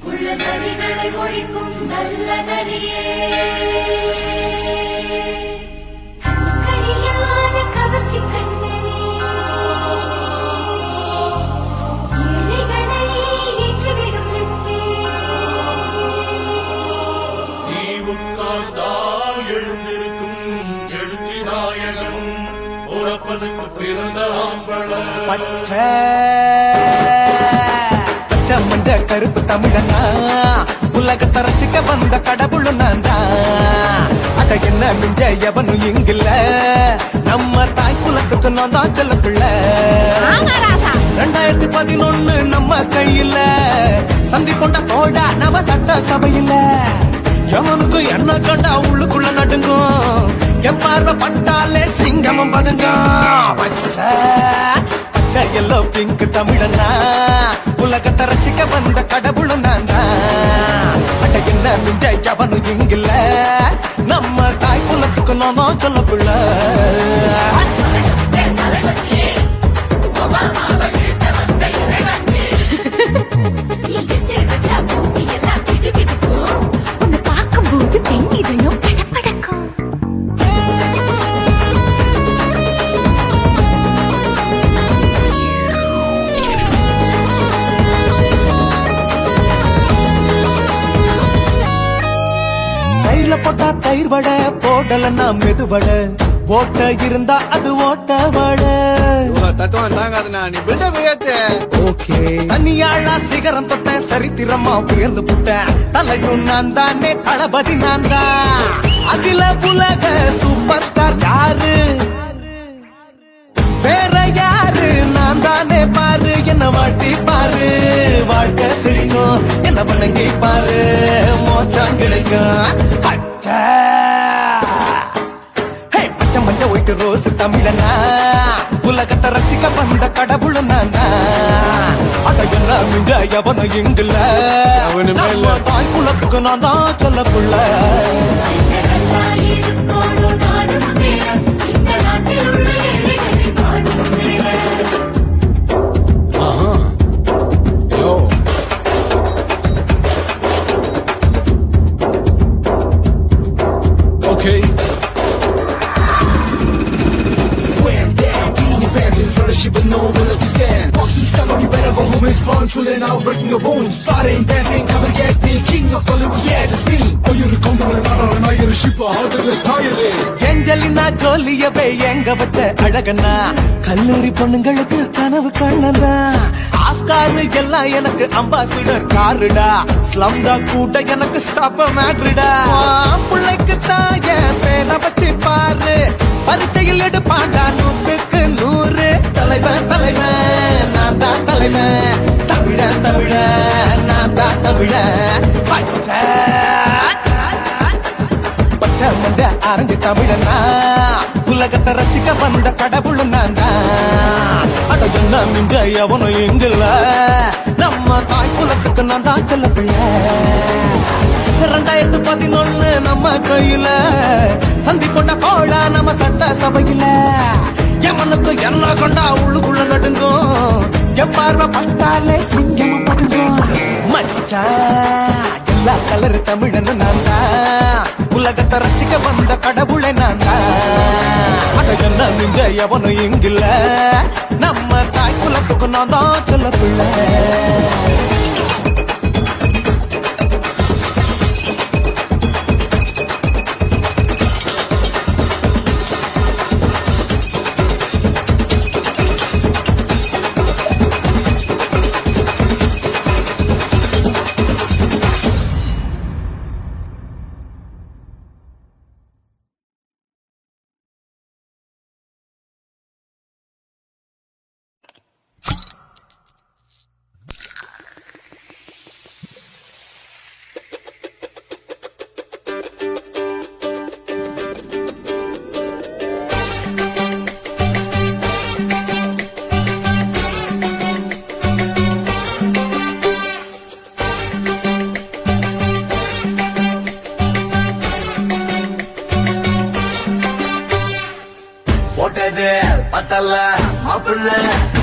உள்ள நரிகளை ஒழிக்கும் நல்ல நரியே கண்களியான கவர்ச்சி கண்ணனே ஏழைகளை ஏற்றிவிடும் லிப்டே நீ உட்கார்ந்தால் எழுந்திருக்கும் எழுச்சி நாயகன் உறப்பதுக்கு பிறந்த ஆம்பளம் பச்சை மஞ்ச கருப்பு தமிழனா உலகத்தை ரசிக்க வந்த கடவுள் நான் தான் அத என்ன மிஞ்ச எவனும் இங்கில்ல நம்ம தாய் குலத்துக்கு நான் தான் சொல்ல பிள்ளை 2011 நம்ம கையில சந்திப்பொண்ட தோடா நம்ம சட்ட சபையில எவனுக்கு என்ன கண்டா உள்ளுக்குள்ள நடுங்கும் என் பார்வை பட்டாலே சிங்கமும் பதுங்கும் பச்சை பச்சை எல்லோ பிங்க் தமிழனா உலகத்தை ரசிக்க வந்த கடவுளும் நான் தான் அட்ட என்ன மிஞ்ச எவனு இங்கில்ல நம்ம தாய் குலத்துக்கு நானும் சொல்ல புள்ள உன்னை பார்க்கும்போது பெண் இதயம் படபடக்கும். தயிர்ல போட்டா தயிர் வடை போடலன்னா மெதுவடை ஓட்ட இருந்தா அது ஓட்ட வடை தத்துவம் தாங்காதுண்ணா நீ பில்டப் ஏத்து ஓகே தனியாளா சிகரம் தொட்ட சரித்திரமா உயர்ந்து புட்டேன் தலையும் நான் தானே தளபதி நான் தான் அகில உலக சூப்பர் ஸ்டார் யாரு வேற யாரு நான் தானே பாரு என்ன வாழ்த்தி பாரு வாழ்க்கை சிரிக்கும் என்ன வணங்கி பாரு மோச்சம் கிடைக்கும் பச்சை பச்சை மஞ்ச ஒயிட்டு ரோஸ் தமிழனா உலகத்தை ரசிக்க வந்த கடவுள் நானா அத என்ன மிஞ்ச எவனும் இங்குல அவனுமே இல்ல. நம்ம தாய் குலத்துக்கு நான் தான் சொல்ல புள்ள இருக்கோடும் நாடும் மேல இந்த நாட்டில் உள்ள ஏழைகளை பாடும் மேல Okay. When down, beating your pants in front of shit, but no one look you stand. Monkey stomach, you better go home and spawn. Chillin' out, breaking your bones. Fighting, dancing, cover gas, me, king of Hollywood, yeah, that's me. Oh, you're the conqueror, not you're the shipper, how did this tie you in? Angelina ஜோலியவே எங்க வச்ச அழகனா கல்லூரி பொண்ணுங்களுக்கு கனவு கண்ணனா ஆஸ்கார் எல்லாம் எனக்கு அம்பாசிடர் காருடா ஸ்லம்டா கூட எனக்கு சப மேட்ருடா பிள்ளைக்கு தான் என் பேரை வச்சு பாரு பரீட்சையில் எடுப்பாண்டா 100க்கு 100 தலைவன் தலைவன் நான் தான் தலைவன் தமிழன் தமிழன் நான் தான் தமிழன் பச்சை பச்சை மஞ்ச ஆரஞ்சு தமிழனா உலகத்தை ரசிக்க வந்த கடவுள் நான் தான் அட என்ன மிஞ்ச எவனும் எங்குல நம்ம தாய் குலத்துக்கு நான் தான் சொல்ல பிள்ளை 2011 நம்ம கையில சந்திப்பொண்ட கோழா நம்ம சட்ட சபையில எவனுக்கு என்ன கொண்டா உள்ளுக்குள்ள நடுங்கும் என் பார்வை பட்டாலே சிங்கமும் பதுங்கும் மச்சா எல்லா கலர் தமிழன் நான் தான் உலகத்தை ரசிக்க வந்த கடவுளை நான் தான் அட என்ன மிஞ்ச எவனும் இங்கில்ல நம்ம தாய் குலத்துக்கு நான் தான் சொல்ல பிள்ளை போட்டது பத்தல்ல மாப்பிள்ள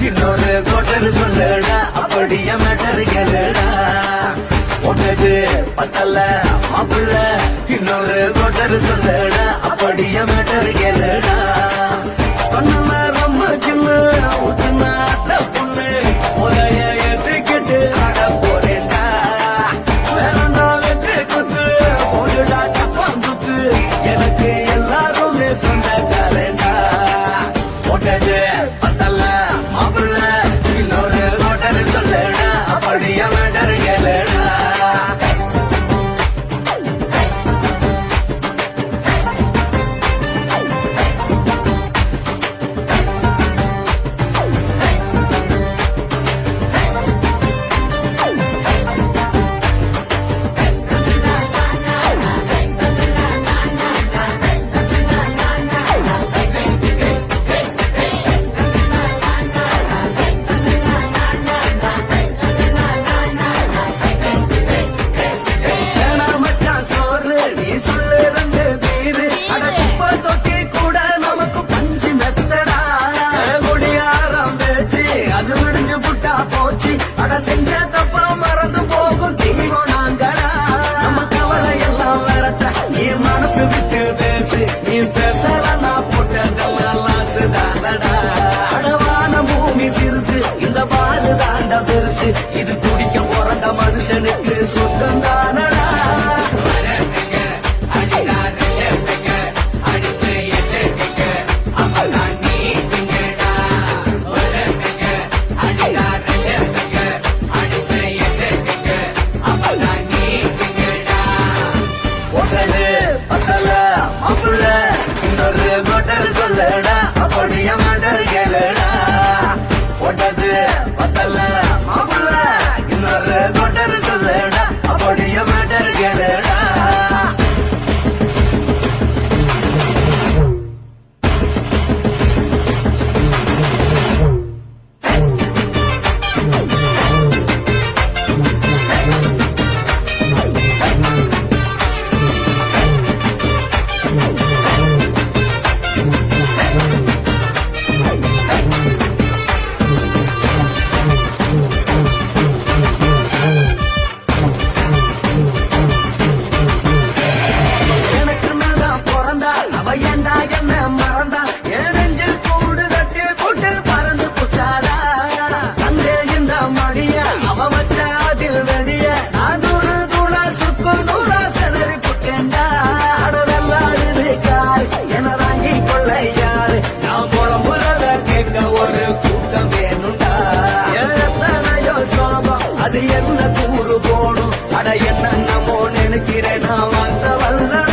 இன்னொரு கோட்டர் சொல்லுடா அப்படியே மேட்டர் கேளுடா போட்டது பத்தல்ல மாப்பிள்ள இன்னொரு கோட்டர் சொல்லுடா அப்படியே மேட்டர் கேளுடா பொண்ணுல ரொம்ப சின்ன ஊத்துனா பொண்ணு முறைய ஏத்துக்கிட்டு ஆட போறேன்டா வேறண்டா வெட்டு குத்து போடுடா சப்பான் குத்து எனக்கு எல்லாருமே சொந்தக்காரண்டா போட்டது பத்தல்ல மாப்பிள்ள இன்னொரு கோட்டர் சொல்லுடா அப்படியே மேட்டர் கேளுடா காசு இது குடிக்க பிறந்த மனுஷனுக்கு சொந்தம் தானடா. ஒட்டது பத்தல மாப்பிள்ள இன்னொரு மோட்டர் சொல்லடா அப்படியே மண்டர் கேளுடா. ஒட்டது பத்தல மாப்பிள்ள இன்னொரு மோட்டர் சொல்லடா அப்படியே மண்டர் கேளுடா. எனக்கு மேலாம் பிறந்தா அவ ஏண்டா என்ன மறந்தா என் நெஞ்சில் கூடு கட்டி போட்டு பறந்து புட்டாடா. அங்கே இந்த மடிய அவ வச்ச அதில் வெடிய நான் தூணு தூணா சுக்கு நூறா செதறி புட்டேன்டா. அடவெல்லாடுது கால் என வாங்கி கொள்ள யாரு நான் புலம்புறத கேட்க ஒரு கூட்டம் வேணும்டா. எத்தனையோ சோகம் அது என்ன கூறு போடும் அட என்ன நம்மோ நினைக்கிறேன் நான் வந்த வல்லடா.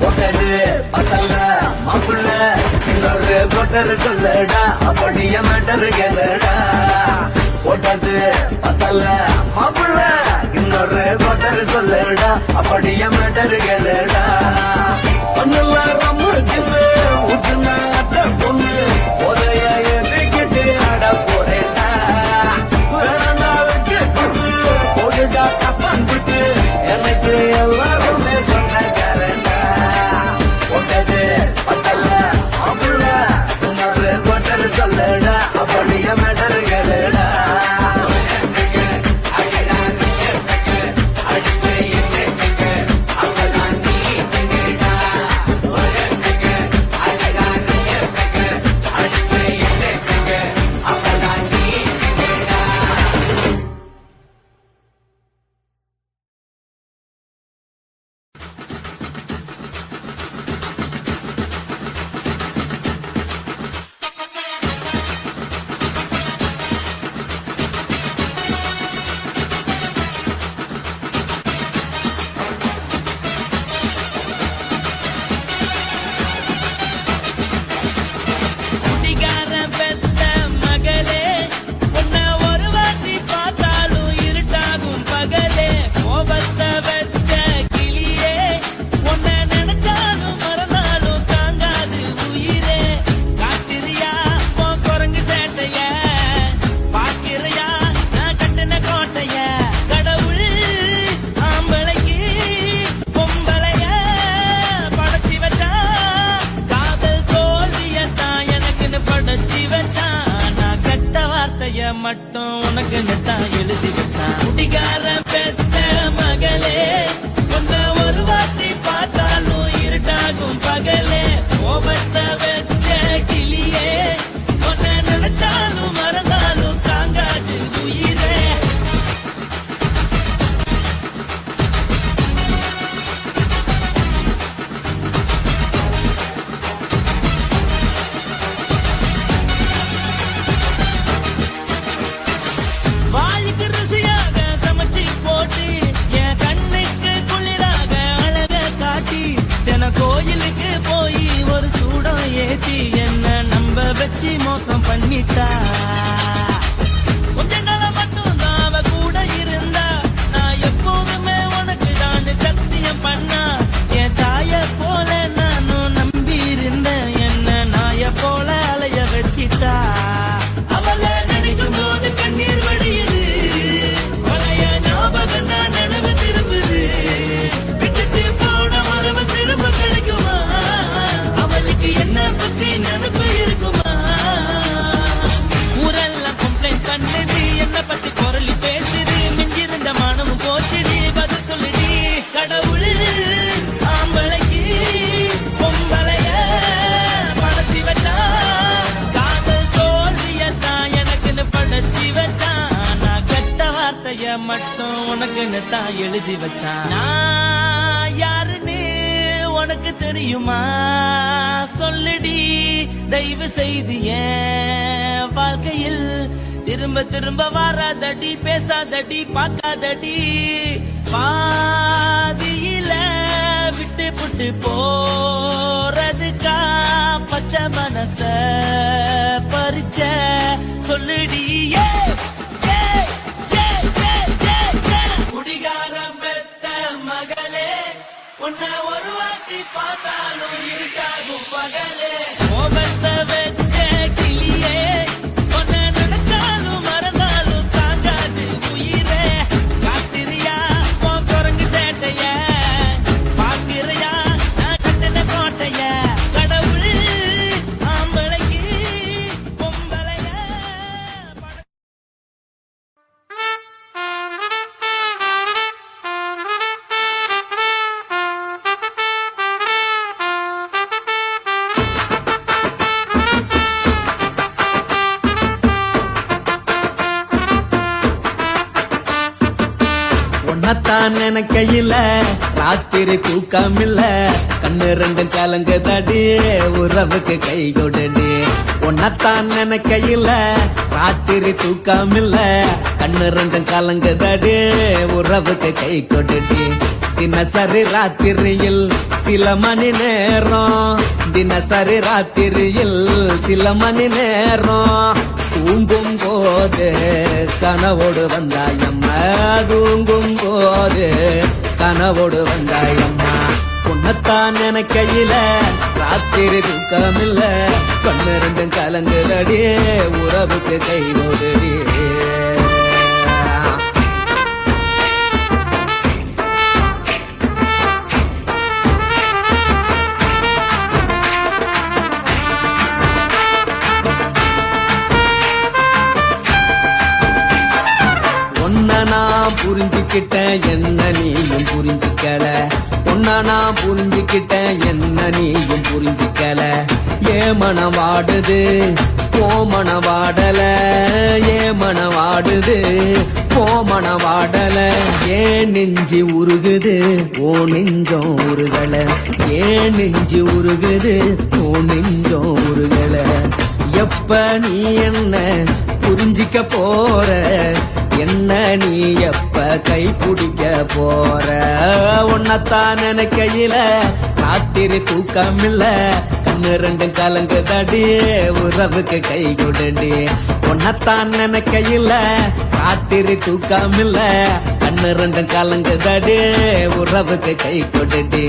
ஒட்டது பத்தல மாப்பிள்ள இன்னொரு கொட்டர் சொல்லடா அப்படியே மேட்டர் கேளுடா. ஒட்டது பத்தல மாப்பிள்ள இன்னொரு கொட்டர் சொல்லடா அப்படியே மேட்டர் கேளுடா. ஒன்னுல ரம்மு ஜிம்மு ஊத்துனா அத்த பொண்ணு உதய ஏற்றிக்கிட்டு ஆட போறேன்டா. வேறண்டாவுக்கு கொண்டு போடுடா தப்பாந்துட்டு எனக்கு எல்லாருமே சொன்னக்காரண்டா. ஒட்டது பத்தல மாப்பிள்ள இன்னொரு கொட்டர் சொல்லடா அப்படியே மேட்டர் கேளுடா. குடிகாரன் பெத்த மகளே உன்னை ஒரு வாட்டி பார்த்தாலும் இருட்டாகும் பகலே. கோபத்தை வச்ச கிளியே உன்னை நினைச்சாலும் மறந்தாலும் தாங்காது உயிரே. காட்டுறியா உன் குரங்கு சேட்டைய பாக்கிறியா நான் கட்டின கோட்டைய. கடவுள் ஆம்பளைக்கு பொம்பளைய படைச்சி வச்சா காதல் தோல்வியத்தான் எனக்குன்னு படைச்சி வச்சான். நான் கெட்ட வார்த்தைய மட்டும் உனக்குன்னு தான் எழுதி வச்சான். குடிகாரன் பெத்த மகளே உன்னை ஒரு வாட்டி பார்த்தாலும் இருட்டாகும் பகலே. கோபத்தை வச்ச கிளியே உன்னை நினைச்சாலும் மறந்தாலும் தாங்காது உயிரே. வாய்க்கு ருசியாக சமைச்சு போட்டு என் கண்ணுக்கு குளிராக அழக காட்டி தின கோயிலுக்கு போய் ஒரு சூடம் ஏத்தி என்ன நம்ப வச்சு மோசம் பண்ணிட்டா. கொஞ்ச நாள மட்டும் தான் அவ கூட இருந்தா நான் எப்போதுமே உனக்கு தான் சத்தியம் பண்ணா. என் தாய போல நானும் நம்பி இருந்தேன் என்ன நாய போல அலைய வச்சிட்டா. அவளை நினைக்கும் போது கண்ணீர் வடியுது பழைய ஞாபகம் தான் நினைவு திரும்புது. விட்டுட்டு போன மரபு திரும்ப கிடைக்குமா அவளுக்கு என்ன பத்தி நினைப்பு இருக்குமா. உனக்குன்னு தான் எழுதி வச்சான். நான் யாருன்னு உனக்கு தெரியுமா? சொல்லுடி தயவு செய்து என் வாழ்க்கையில் திரும்ப திரும்ப வராதடி, பேசாதடி, பார்க்காதடி. பாதியில விட்டு புட்டு போறதுக்கா பச்சை மனச பறிச்ச சொல்லுடி. குடிகாரம் பெத்த மகளே, உன்னை ஒரு வாட்டி பார்த்தாலும் இருக்காகும் பகலே. கோபத்தை வச்ச கிளியே, உன்னை நினைச்சாலும் மறந்தாலும் தாங்காது உயிரே. காத்திரியா உன் குரங்கு சேட்டைய, பாக்கிறையா நான் கட்டின கோட்டைய. கடவுள் ஆம்பளைக்கு பொம்பளைய உன்னத்தான் நினைக்கையில ராத்திரி தூக்கமில்ல, கண்ணு ரெண்டும் கலங்குதடி, உறவுக்கு கை கொடுடி. உன்னத்தான் நினைக்கையில ராத்திரி தூக்கமில்ல, கண்ணு ரெண்டும் கலங்குதடி, உறவுக்கு கை கொடுடி. தினசரி ராத்திரியில் சில மணி நேரம், தினசரி ராத்திரியில் சில மணி நேரம் தூங்கும் போது கனவோடு வந்தாயம்மா, தூங்கும் போது கனவோடு வந்தாயம்மா. உன்னத்தான் நினைக்கையில ராத்திரி தூக்கமில்ல, கண்ணு ரெண்டும் கலங்குதடி, உறவுக்கு கை கொடுடி. நான் புரிஞ்சுக்கிட்டேன் என்ன நீயும் புரிஞ்சுக்கல, உன்ன நான் புரிஞ்சுக்கிட்டேன் என்ன நீயும் புரிஞ்சுக்கல. ஏ மனம் வாடுது போ மனம் வாடல, ஏ மனம் வாடுது போ மனம் வாடல. ஏன் நெஞ்சு உருகுது ஓ நெஞ்சம் உருகல, ஏன் நெஞ்சு உருகுது ஓ நெஞ்சம் உருகல. எப்ப நீ என்ன புரிஞ்சிக்க போற, என்ன நீ எப்ப கை பிடிக்க போற. உன்னத்தான் நினைக்கையில ராத்திரி தூக்கமில்ல, கண்ணு ரெண்டும் கலங்குதடி, உறவுக்கு கை கொடுடி. உன்னத்தான் நினைக்கையில ராத்திரி தூக்கமில்ல, கண்ணு ரெண்டும் கலங்குதடி, உறவுக்கு கை கொடுடி.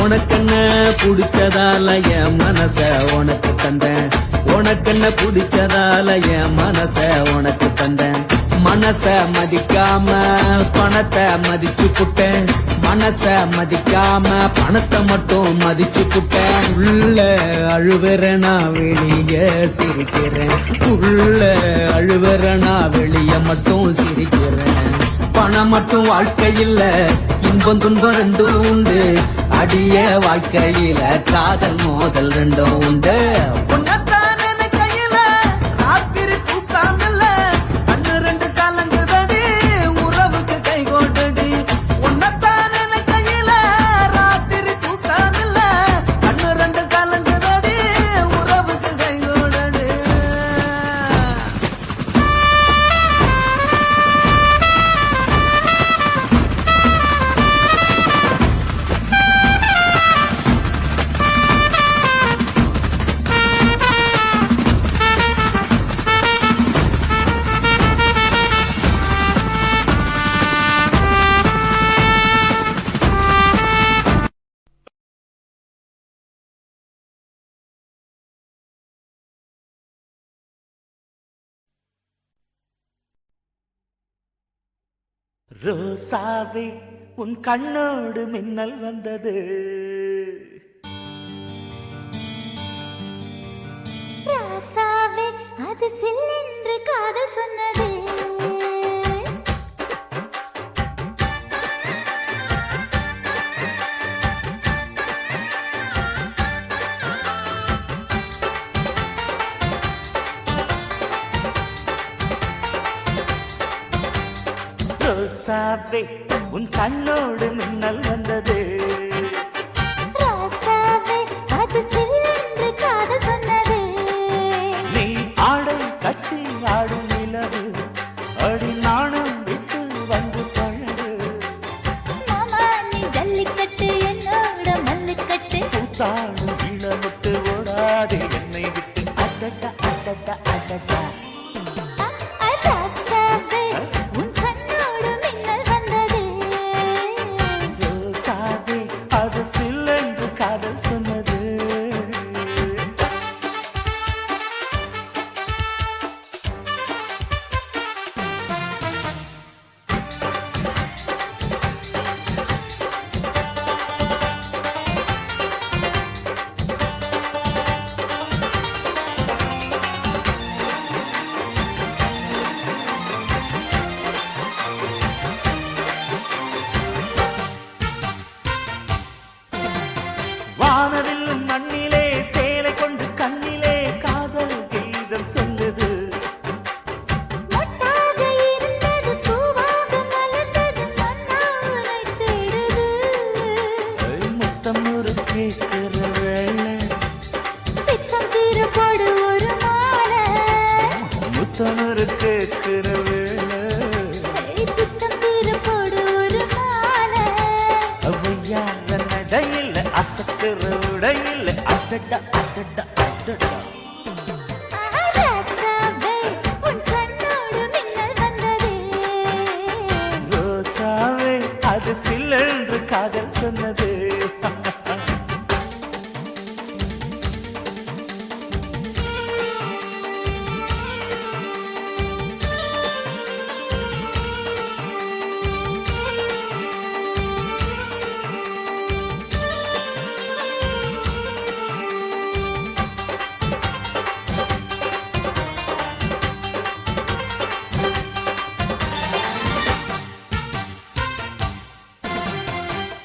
உனக்கென்ன புடிச்சதால என் மனச உனக்கு தந்தேன், உனக்கென்ன புடிச்சதால என் மனச உனக்கு தந்தேன். மனச மதிக்காம பணத்தை மதிச்சு புட்டேன், மனச மதிக்காம பணத்தை மட்டும் மதிச்சு புட்டேன். உள்ள அழுவுறனா வெளிய சிரிக்கிறேன், உள்ள அழுவுறனா வெளிய மட்டும் சிரிக்கிறேன். பணம் மட்டும் வாழ்க்கையில் இன்பம் துன்பம் ரெண்டும் உண்டு, அடிய வாழ்க்கையில காதல் மோதல் ரெண்டும் உண்டு. உன்னத்தான் நினைக்கையில ராத்திரி தூக்கமில்ல, கண்ணு ரெண்டு கலங்குதடி, உறவுக்கு கை கொடுடி. உன்னத்தான் நினைக்கையில ராத்திரி தூக்கமில்ல, கண்ணு ரெண்டு கலங்குதடி, உறவுக்கு கை கொடுடி. ரோசாவே உன் கண்ணோடு மின்னல் வந்தது, ராசாவே அது சில்லென்று காதல் சொன்னது. ரோசாவே உன் கண்ணோடு மின்னல் வந்தது ராசாவே அது சில்லென்று காதல் சொன்னது நீ ஆடை கட்டி ஆடும் நிலவு அடி நாணம் விட்டு வந்து பழகு மாமா நீ ஜல்லிக்கட்டு என்னோட மல்லுக்கட்டு கூத்தாடும் இளமுட்டு ஓடாதே என்னை விட்டு அடடா அடடா அடடா ராசாவே உன் கண்ணோடு மின்னல் வந்தது ரோசாவே அது சில்லென்று காதல் சொன்னது வானவில்லும் மண்ணிலே சேலை கொண்டு கண்ணிலே காதல் கீதம் சொல்லுது மொட்டாக இருந்தது பூவாக மலர்ந்தது மன்னாரை தேடுது முத்தம் ஒரு கேட்கிற வேளை பித்தம் தீர போடு ஒரு மாலை முத்தம் ஒரு கேட்கிற வேளை பித்தம் தீர போடு ஒரு மாலை அவையார நடையில் அசக்கிற உடையில் அடடா அடடா அடடா ராசாவே உன் கண்ணோடு மின்னல் வந்தது ரோசாவே அது சில்லென்று காதல் சொன்னது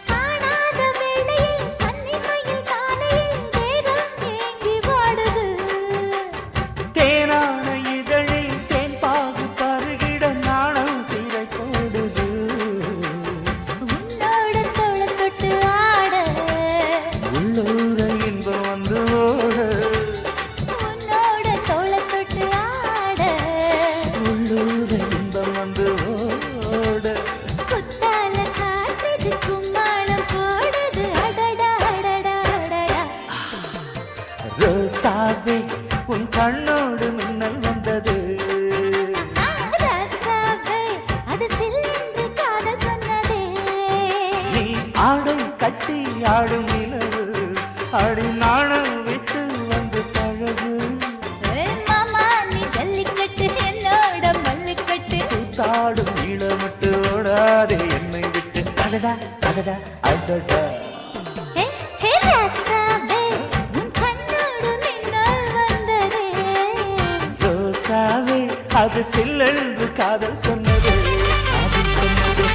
காணாத வேளையில் கன்னிமையில் காலையில் தேகம் ஏங்கி வாடுது தேனான இதழில் தேன் பாகு பருகிட நாணம் திரை போடுது உன்னோட தோள தொட்டு ஆட உள்ளூர இன்பம் வந்து ஓட உன்னோட தோள தொட்டு ஆட உள்ளூர இன்பம் வந்து ஓட குத்தால காற்றுது கும்மாளம் போடுது அடடா அடடா அடடா ரோசாவே உன் கண்ணோடு மின்னல் வந்தது ராசாவே அது சில்லென்று காதல் சொன்னதே நீ ஆடை கட்டி ஆடும் நிலவு அடி நாணம் விட்டு வந்து பழகு மாமா நீ ஜல்லிக்கட்டு என்னோட மல்லுக்கட்டு தாடும் இளமட்டு ஓடாதே என்னை விட்டு அடடா அடடா அடடா ஹே ஹே ராசாவே உன் கண்ணோடு மின்னல் வந்ததே ரோசாவே அது சில்லென்று காதல் சொன்னது காதல் சொன்னது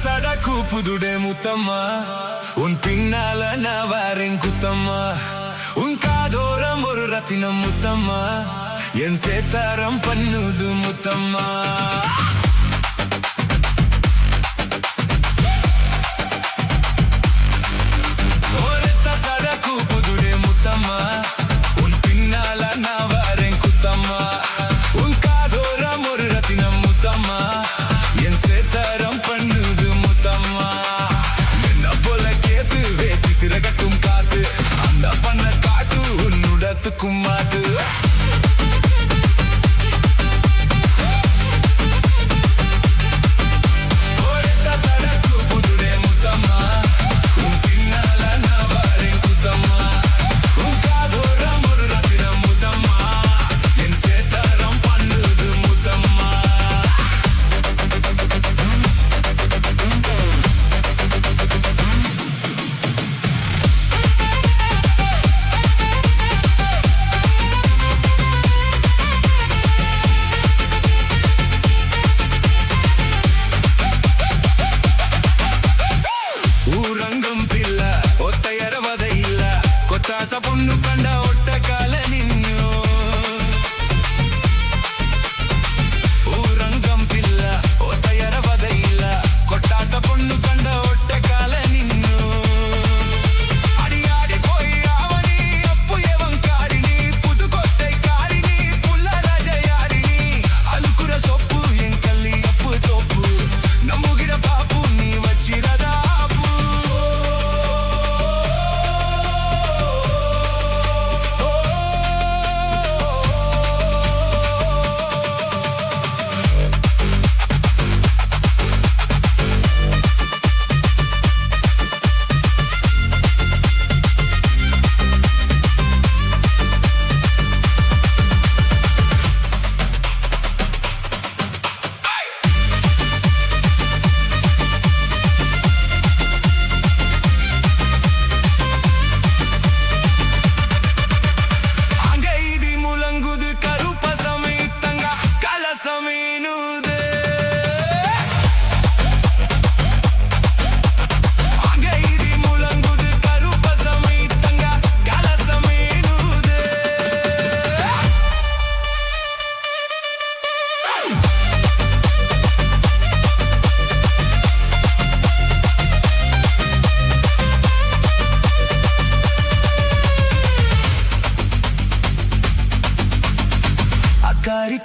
சடா கூப்புதுடே முத்தம்மா உன் பின்னால நான் வாரேன் குத்தம்மா உன் காதோரம் ஒரு ரத்தினம் முத்தம்மா என் சேத்தாரம் பண்ணுது முத்தம்மா சடா கூப்புதுடே முத்தம்மா உன் பின்னால நான் வாரேன் குத்தம்மா உன் காதோரம் ஒரு ரத்தினம் முத்தம்மா என் சேத்தாரம் பண்ணுது முத்தம்மா என்ன போல கேத்து வேசி சிறகட்டும் காத்து அந்த பண்ண காட்டு உன்னுடத்துக்கும் மாட்டு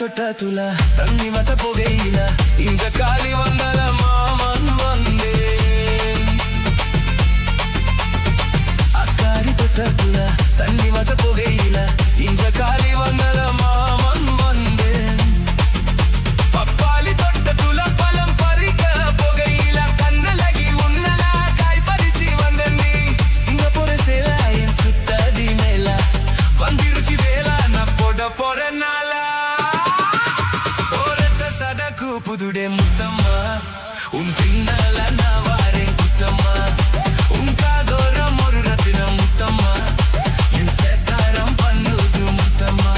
தொட்ட துல தண்ணி வச்ச புகையில இந்த காலி வந்தல மாமன் வந்தேன் அக்காரி தொட்ட துல தண்ணி வச்ச புகையில இந்த காலி வந்தல மாமன் வந்தேன் பப்பாளி தொட்ட துல பழம் பறிக்க புகையில கண்ணலகி உன்னல காய் பறிச்சு வந்த நீ சிங்கப்பூர் சேல என் சுத்ததி மேல வந்திருச்சு வேலா நான் போட போறனால ஒரத்த சடக்கு புதுடே முத்தம்மா உன் பின்னால நான் வாரேன் குத்தம்மா உன் காதோரம் ஒரு ரத்தினம் முத்தம்மா என் சேத்தாரம் பண்ணுது முத்தம்மா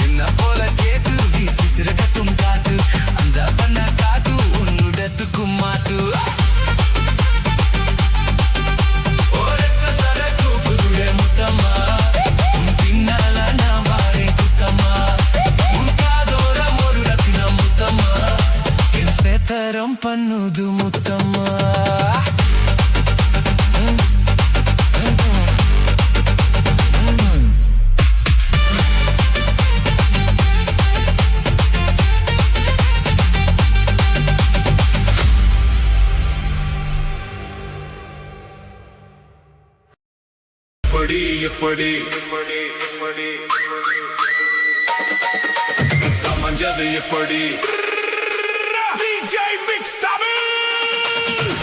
என்ன போல கேட்டு வீசி சிறகட்டும் காத்து அந்த பண்ண காத்து உன்னுடத்துக்கும் மாட்டு ஒரத்த சடக்கு புதுடே முத்தம்மா உன் பின்னால நான் வாரேன் குத்தம்மா உன் காதோரம் ஒரு ரத்தினம் முத்தம்மா என் சேத்தாரம் பண்ணுது முத்தம்மா எப்படி சமஞ்சது எப்படி DJ Mix Tamil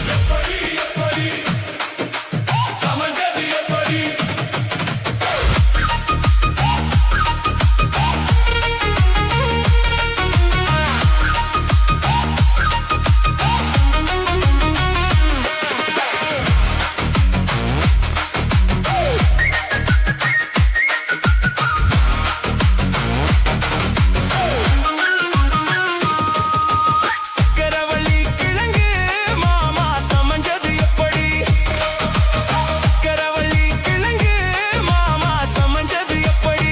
எப்படி சமஞ்சது எப்படி சக்கரவள்ளி கிழங்கு மாமா சமஞ்சது எப்படி சக்கரவள்ளி கிழங்கு மாமா சமஞ்சது எப்படி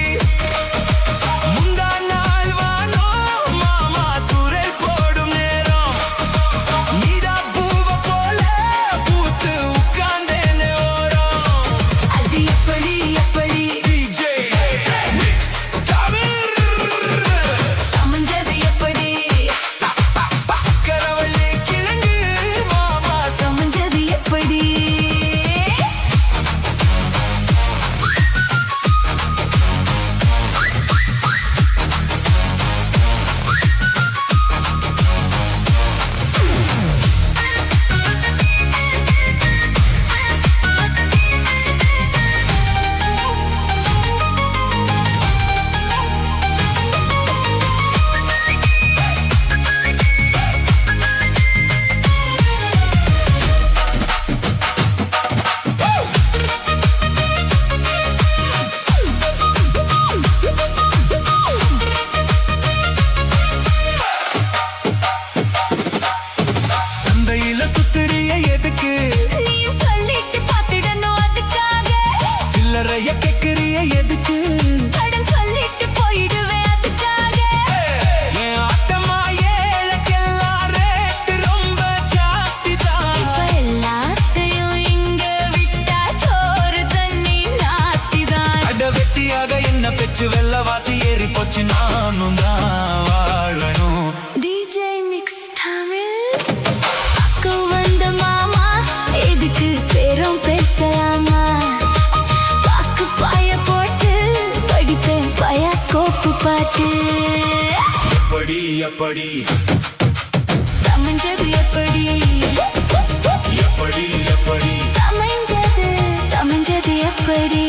முந்தா நாள் வானோ மாமா துரை போடும் நேரம் நீதா பூவ போல பூத்து உட்கார்ந்தேனே ஓரம் அது எப்படி எப்படி DJ Mix Tamil சமஞ்சது எப்படி சக்கரவள்ளி கிழங்கு மாமா சமஞ்சது எப்படி சந்தையில சுத்துறிய எதுக்கு நீயும் சொல்லிட்டு பார்த்திடணும் அதுக்காக சில்லறைய கேக்குறிய எதுக்கு கடன் சொல்லிட்டு போயிடுவேன் அதுக்காக என் ஆட்டமா ஏழைக்கெல்லாம் ரேட்டு ரொம்ப ஜாஸ்தி தான் இப்ப எல்லாத்தையும் இங்க விட்டா சோறு தண்ணி நாஸ்திதான் அட வெட்டியாக என்ன பெற்று வெள்ளவாசி ஏறி போச்சு நானும் தான் வாழணும் DJ Mix Tamil அக்கு வந்த மாமா இதுக்கு பேரும் பேசலாமா பாக்கு பாய போட்டு படிப்பேன் பயாஸ்கோப்பு பாட்டு எப்படி எப்படி சமஞ்சது எப்படி எப்படி எப்படி சமஞ்சது எப்படி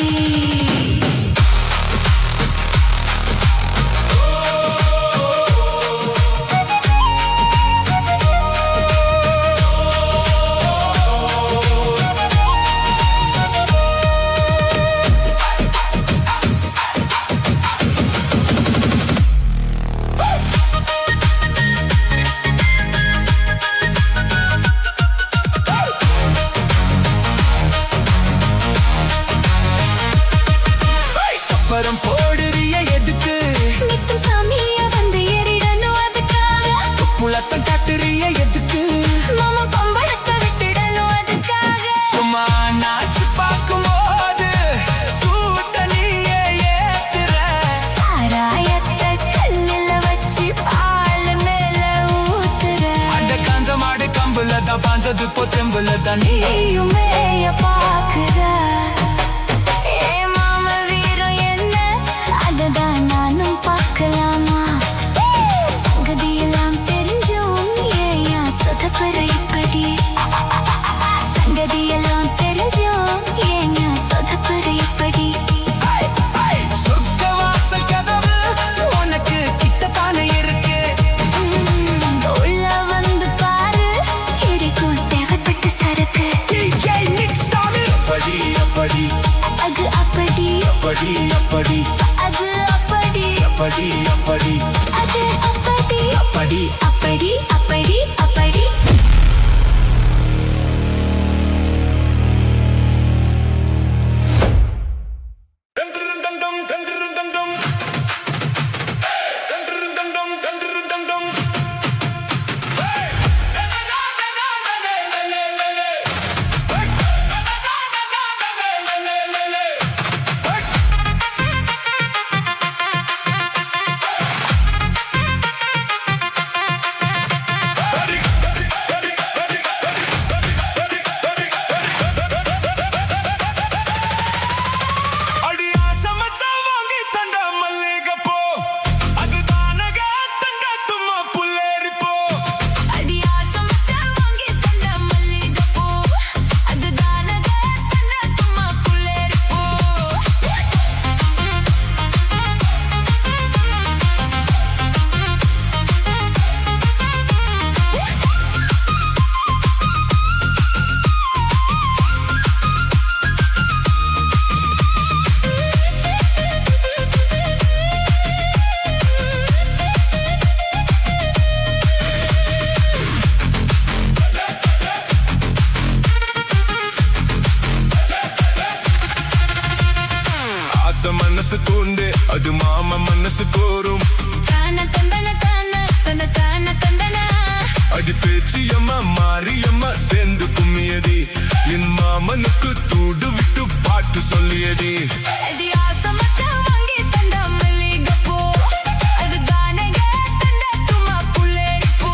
பார்த்தது பொத்தம்பல தானே நீயுமே பாக்குற ஏ மாம வீரம் என்ன அததான் நானும் பார்க்கலாமா சங்கதியெல்லாம் தெரிஞ்சும் ஏன் சொதப்புற இப்படி சங்கதியெல்லாம் தெரிஞ்சும் ஏன் சொதப்புற இப்படி சொர்க்க வாசல் கதவு உனக்கு கிட்டத்தானே இருக்கு உள்ள வந்து பாரு இருக்கும் தேவைப்பட்ட சரக்கு அப்படி அப்படி அது அப்படி அப்படி அப்படி அது அப்படி அப்படி அப்படி அது அப்படி அப்படி அப்படி அப்படி அப்படி மனசு தூண்டு அது மாமா மனசு கோரும் தான தந்தன தான தன தான தந்தனா அடி பேச்சியம்மா மாரியம்மா சேர்ந்து கும்மியடி என் மாமனுக்கு தூடு விட்டு பாட்டு சொல்லியடி அது ஆசமச்சா வாங்கி தந்த மல்லிகைப்பூ அது தானக தந்த தும்மா புள்ளேரிப்பூ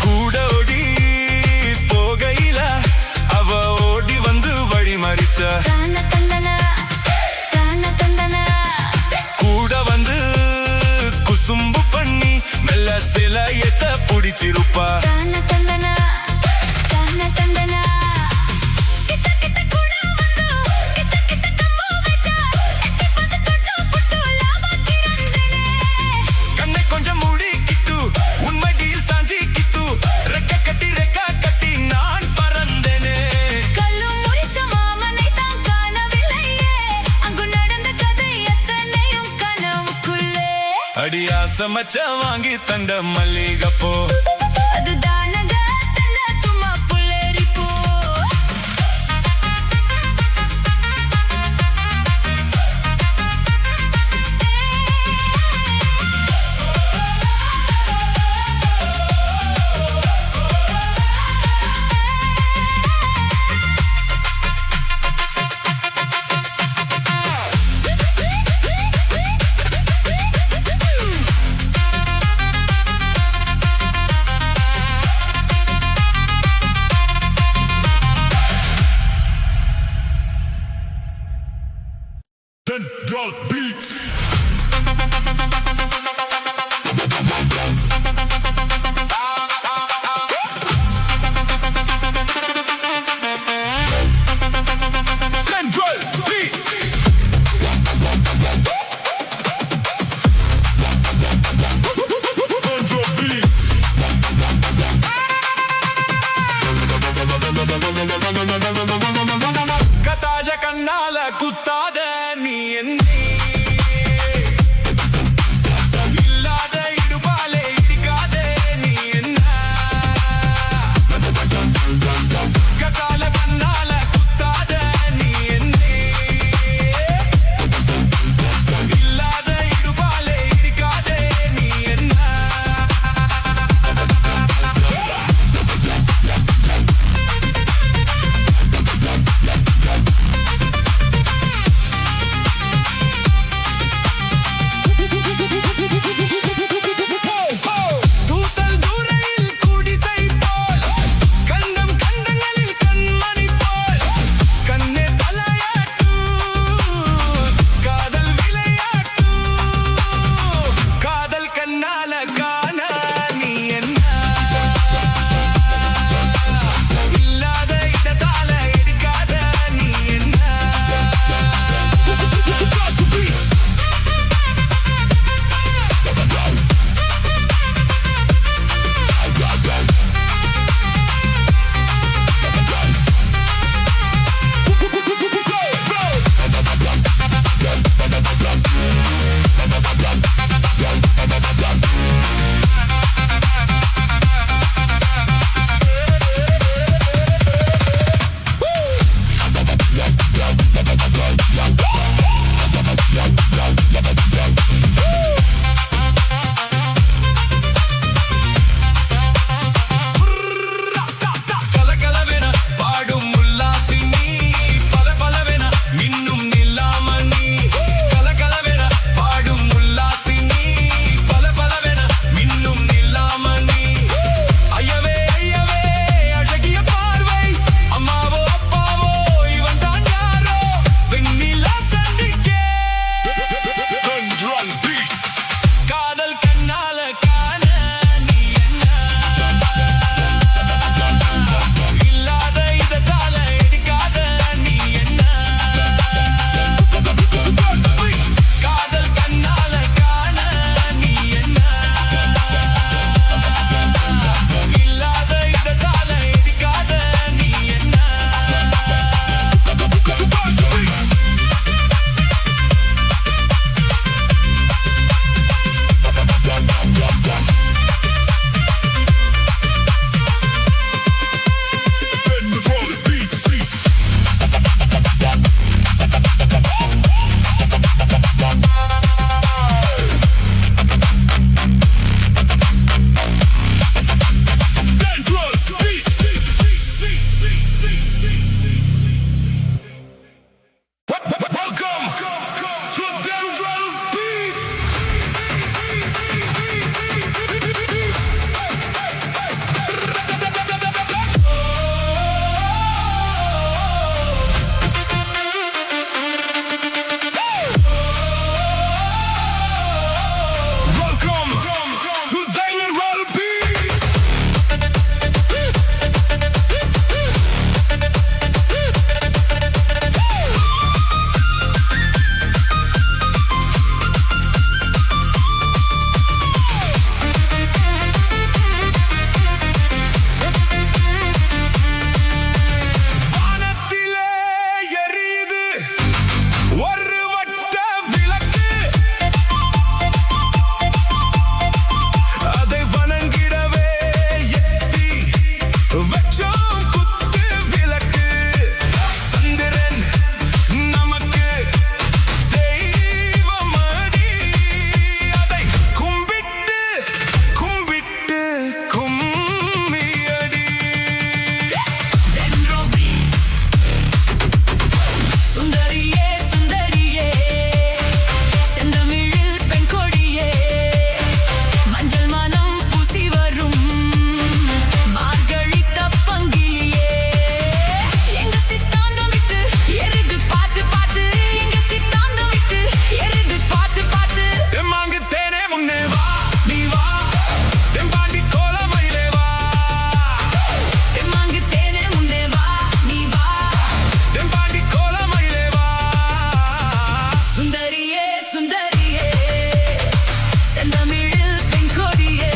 கூட ஓடி போகையில அவ ஓடி வந்து வழி மறிச்ச தான தந்தனா தான தந்தனா கூட வந்து குசும்பு பண்ணி மெல்ல சிலையத்தை பிடிச்சிருப்பா தான தந்தனா தான தந்தனா கிட்ட கிட்ட கூட வந்து கிட்ட கிட்ட தம்பு வெச்சா எட்டி பத்து தொட்டு புட்டு லாபத்திரந்தனே கண்ணை கொஞ்சம் மூடிக்கிட்டு உண்மடியில் சாஞ்சிக்கிட்டு ரெக்க கட்டி நான் பறந்தேனே கல்லு முறிச்ச மாமனை தான் காணவில்லையே அங்கு நடந்த கதை எத்தனையும் கனவுக்குள்ளே அடி ஆசமச்ச வாங்கி தந்த மல்லிகைப்பூ அது தானக தந்த தும்மா புள்ளேரிப்பூ Central Beats. Central Beats. Central Beats. கதாஜ கண்ணால குத்தாத நீ என்னை இல்லாத இடுபாலே இடிக்க to the drum beat. Welcome to the drum beat. வானத்திலே எரியுது ஒரு வட்ட விளக்கு, அதை வணங்கிடவே எத்தி வச்சோம் குத்து விளக்கு. சந்திரன் நமக்கு தெய்வமடி, அதை கும்பிட்டு கும்பிட்டு கும்மியடி. சுந்தரியே சுந்தரியே செந்தமிழில் பெண் கொடியே மஞ்சள் மனம் பூசி வரும் மார்கழி தப்பங்கிலியே எங்க சித்தாந்தம் விட்டு எருது பார்த்து பார்த்து எங்க சித்தாந்தம் விட்டு எருது பார்த்து பார்த்து தெம்மாங்கு தேனே முன்னே வா நீ வா, தெம்பாண்டி கோலமயிலே வா, தெம்மாங்கு தேனே முன்னே வா நீ வா தெம்பாண்டி கோலமயிலே வா. சுந்தரியே சுந்தரியே செந்தமிழில் பெண் கொடியே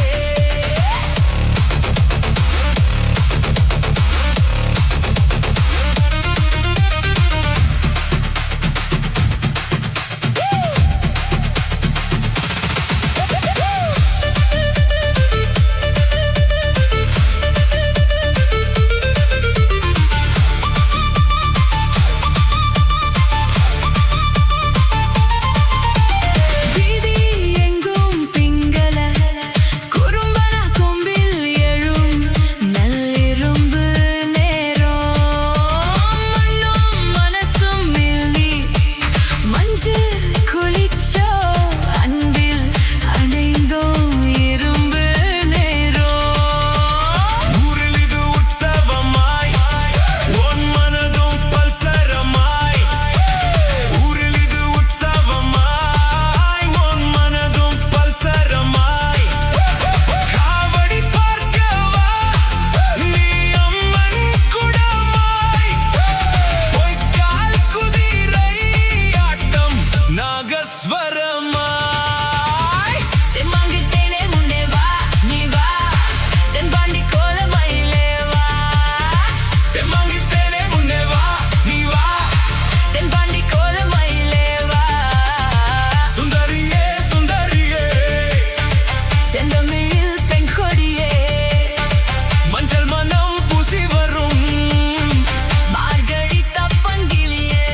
வீதி எங்கும் பிங்கல குறும்பன கொம்பில் எழும் நல்லிரும்பு நேரம் மண்ணும் மனசும் மில்லி மஞ்சு குளிச்சோ அன்பில் அணைந்தோம் இரும்பு நேரம். ஊரில் இது உற்சவமாய் உன் மனதும் பல்சரமாய், ஊரில் இது உற்சவமாய் உன் மனதும் பல்சரமாய். காவடி பார்க்கவா நீ அம்மன் குடமாய், பொய்க்கால் குதிரை ஆட்டம் நாகஸ்வரமாய். தெம்மாங்கு தேனே முன்னே வா நீ வா தென்பாண்டி கோலமயிலே வா தெம்மாங்கு தேனே முன்னே வா நீ வா, தென்பாண்டி கோலமயிலே வா சுந்தரியே சுந்தரியே செந்தமிழில் பெண் கொடியே மஞ்சள் மனம் பூசி வரும் மார்கழி தப்பங்கிலியே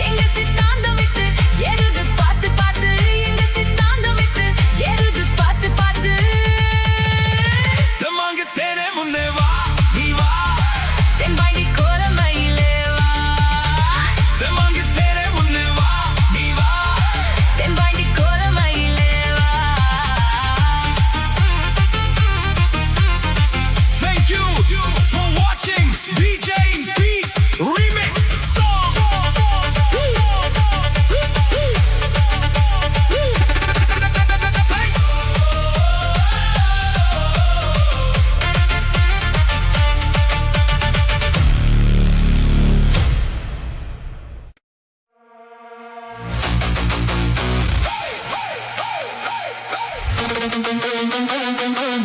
எங்க சித்தாந்தம் விட்டு எருது பார்த்து பார்த்து எங்க சித்தாந்தம் விட்டு எருது பார்த்து பார்த்து தெம்மாங்கு தேனே முன்னே வா நீ வா, தென்பாண்டி கோலமயிலே வா தெம்மாங்கு தேனே முன்னே வா நீ வா. தென்பாண்டி கோலமயிலே வா Thank you for watching DJ Beats Remix Song.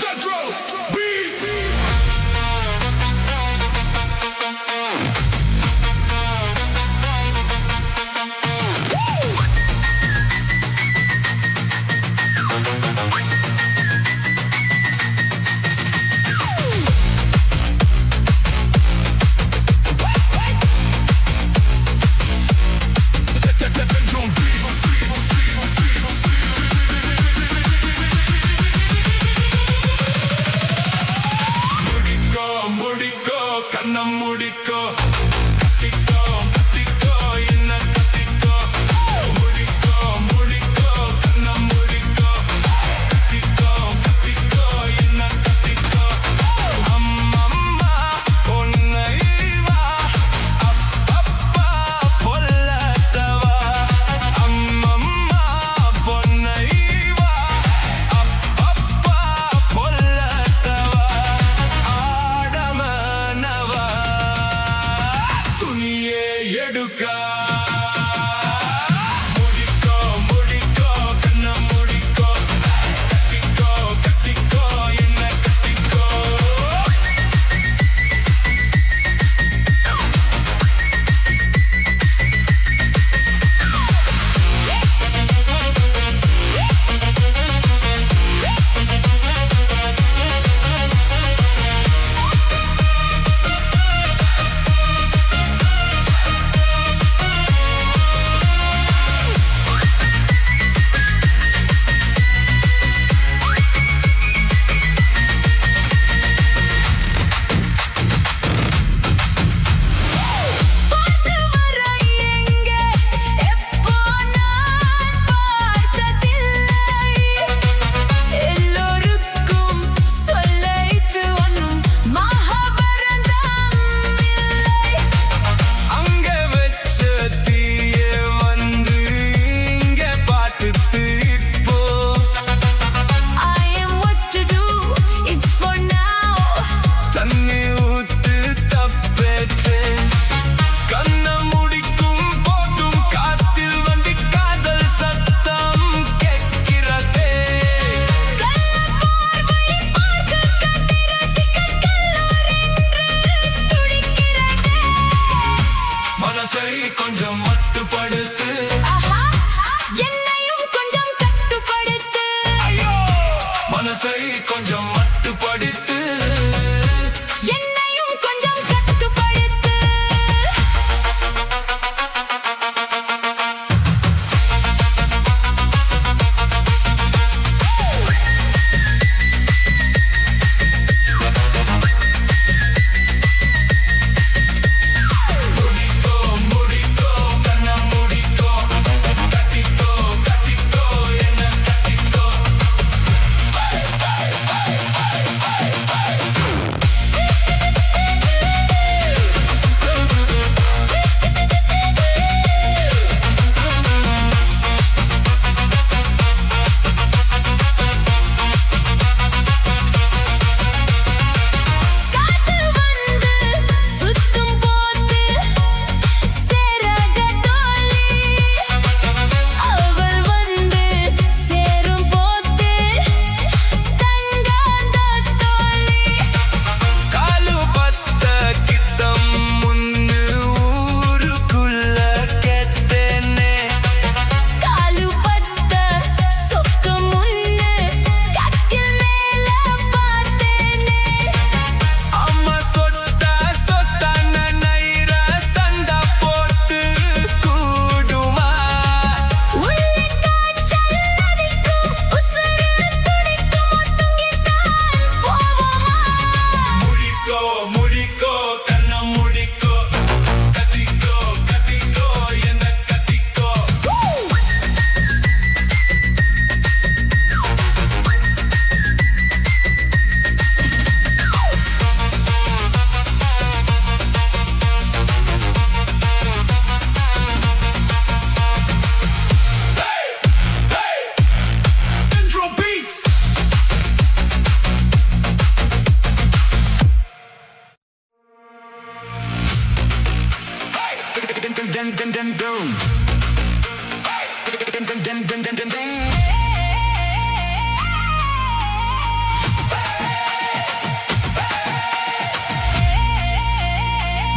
Control beat. Drum beat.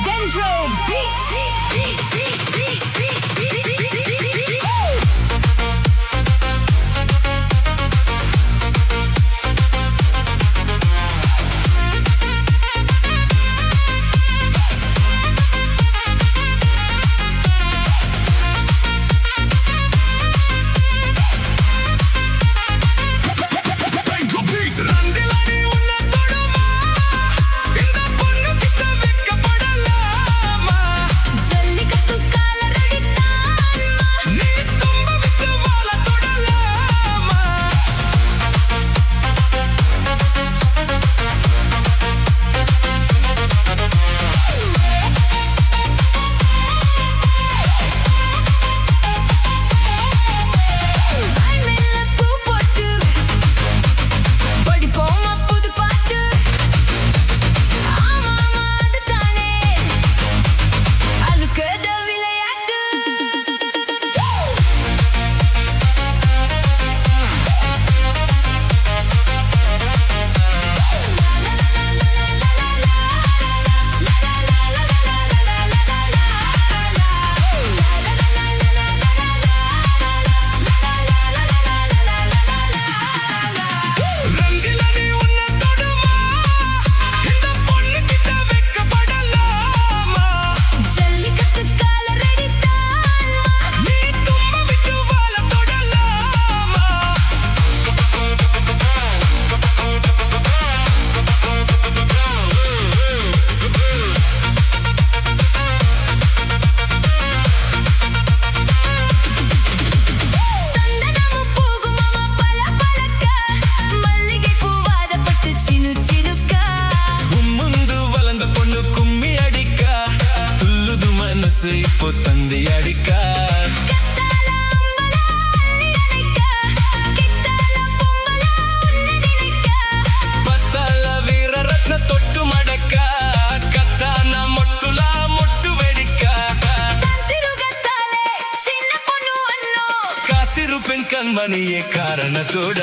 Dendro beat. ரந்திலடி உன்னை தொடுமா இந்த பொண்ணு கிட்ட வெட்கப்படலாமா ஜல்லிக்கட்டு காலரடித்தான் நீ தும்ப விட்டு வாழ தொடலாமா வாய்மேல பூ போட்டு படிப்போமா புது பாட்டு ஆமாமா அதுதானே அழுக்கத விளையாட்டு ரந்திலடி உன்னை தொடுமா இந்த பொண்ணு கிட்ட வெட்கப்படலாமா ஜல்லிக்கட்டு காலரடித்தான் நீ தும்ப விட்டு வாழ தொடலாமா சந்தனமும் பூகுமமா பல பலக்க மல்லிகை பூவாத பட்டு சினு சினுக்க முந்து வளர்ந்த பொண்ணு கும்மி அடிக்க துள்ளுது மனசு இப்போ தந்தி அடிக்க கத்தால அம்பல அள்ளி அணைக்க கித்தால பொம்பல உன்னை நினைக்க பத்தால வீர ரத்ன தொட்டு மடக்க கத்தான மொட்டுலா மொட்டு வெடிக்க தந்திருகத்தாலே சின்ன பொண்ணு அண்ணோ காத்திருப்பெண் கண்மணியே காரணத்தோட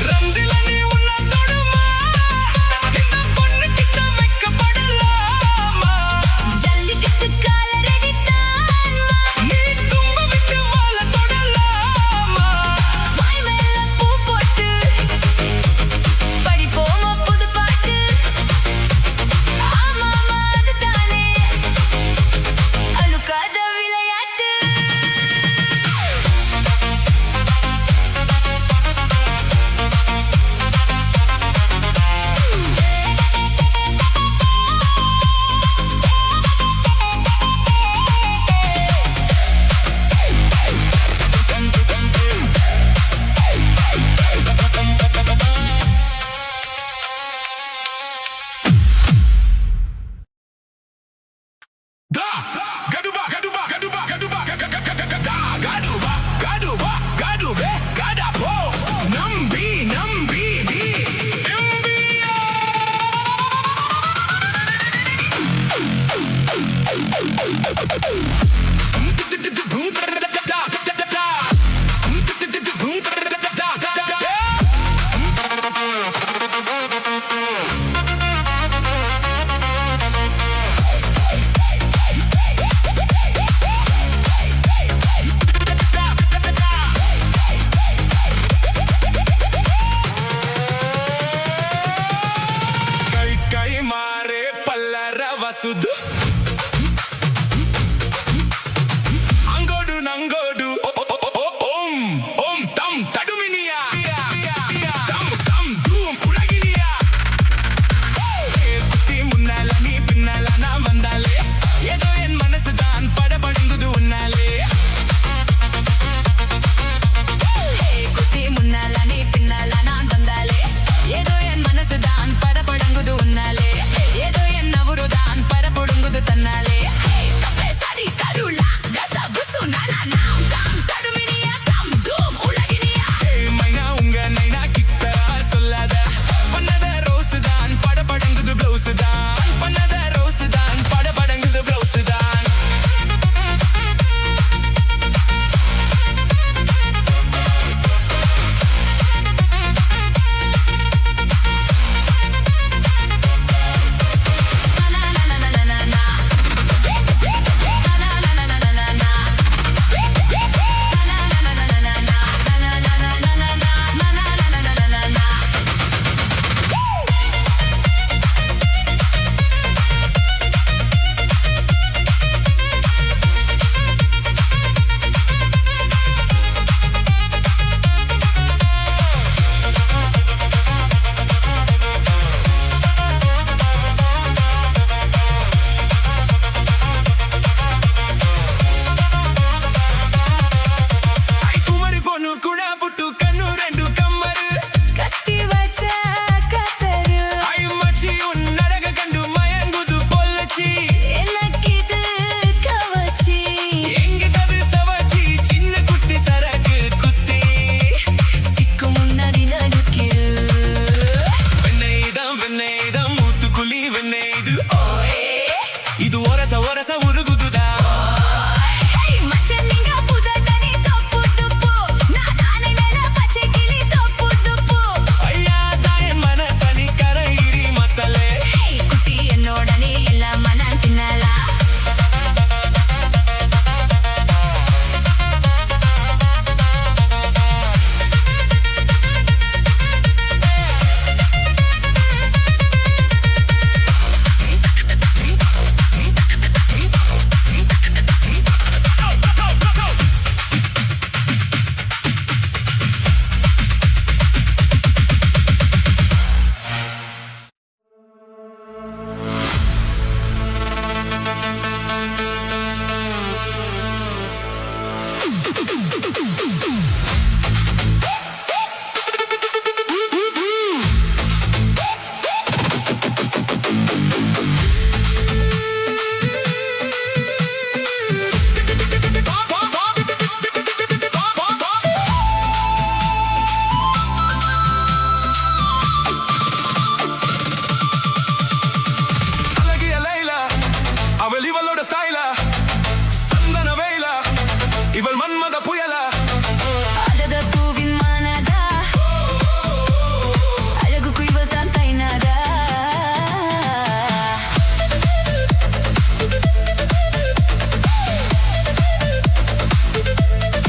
ரந்திலடி உன்னை தொடுமா இந்த பொண்ணு கிட்ட வெட்கப்படலாமா ஜல்லிக்கட்டு காலரடித்தான் நீ தும்ப விட்டு வாழ தொடலாமா வாய்மேல பூ போட்டு படிப்போமா புது பாட்டு ஆமாமா அதுதானே அழுக்காத விளையாட்டு Da gaduba gaduba gaduba gaduba da gaduba gaduba gaduve gadapo nambi nambi bi nambi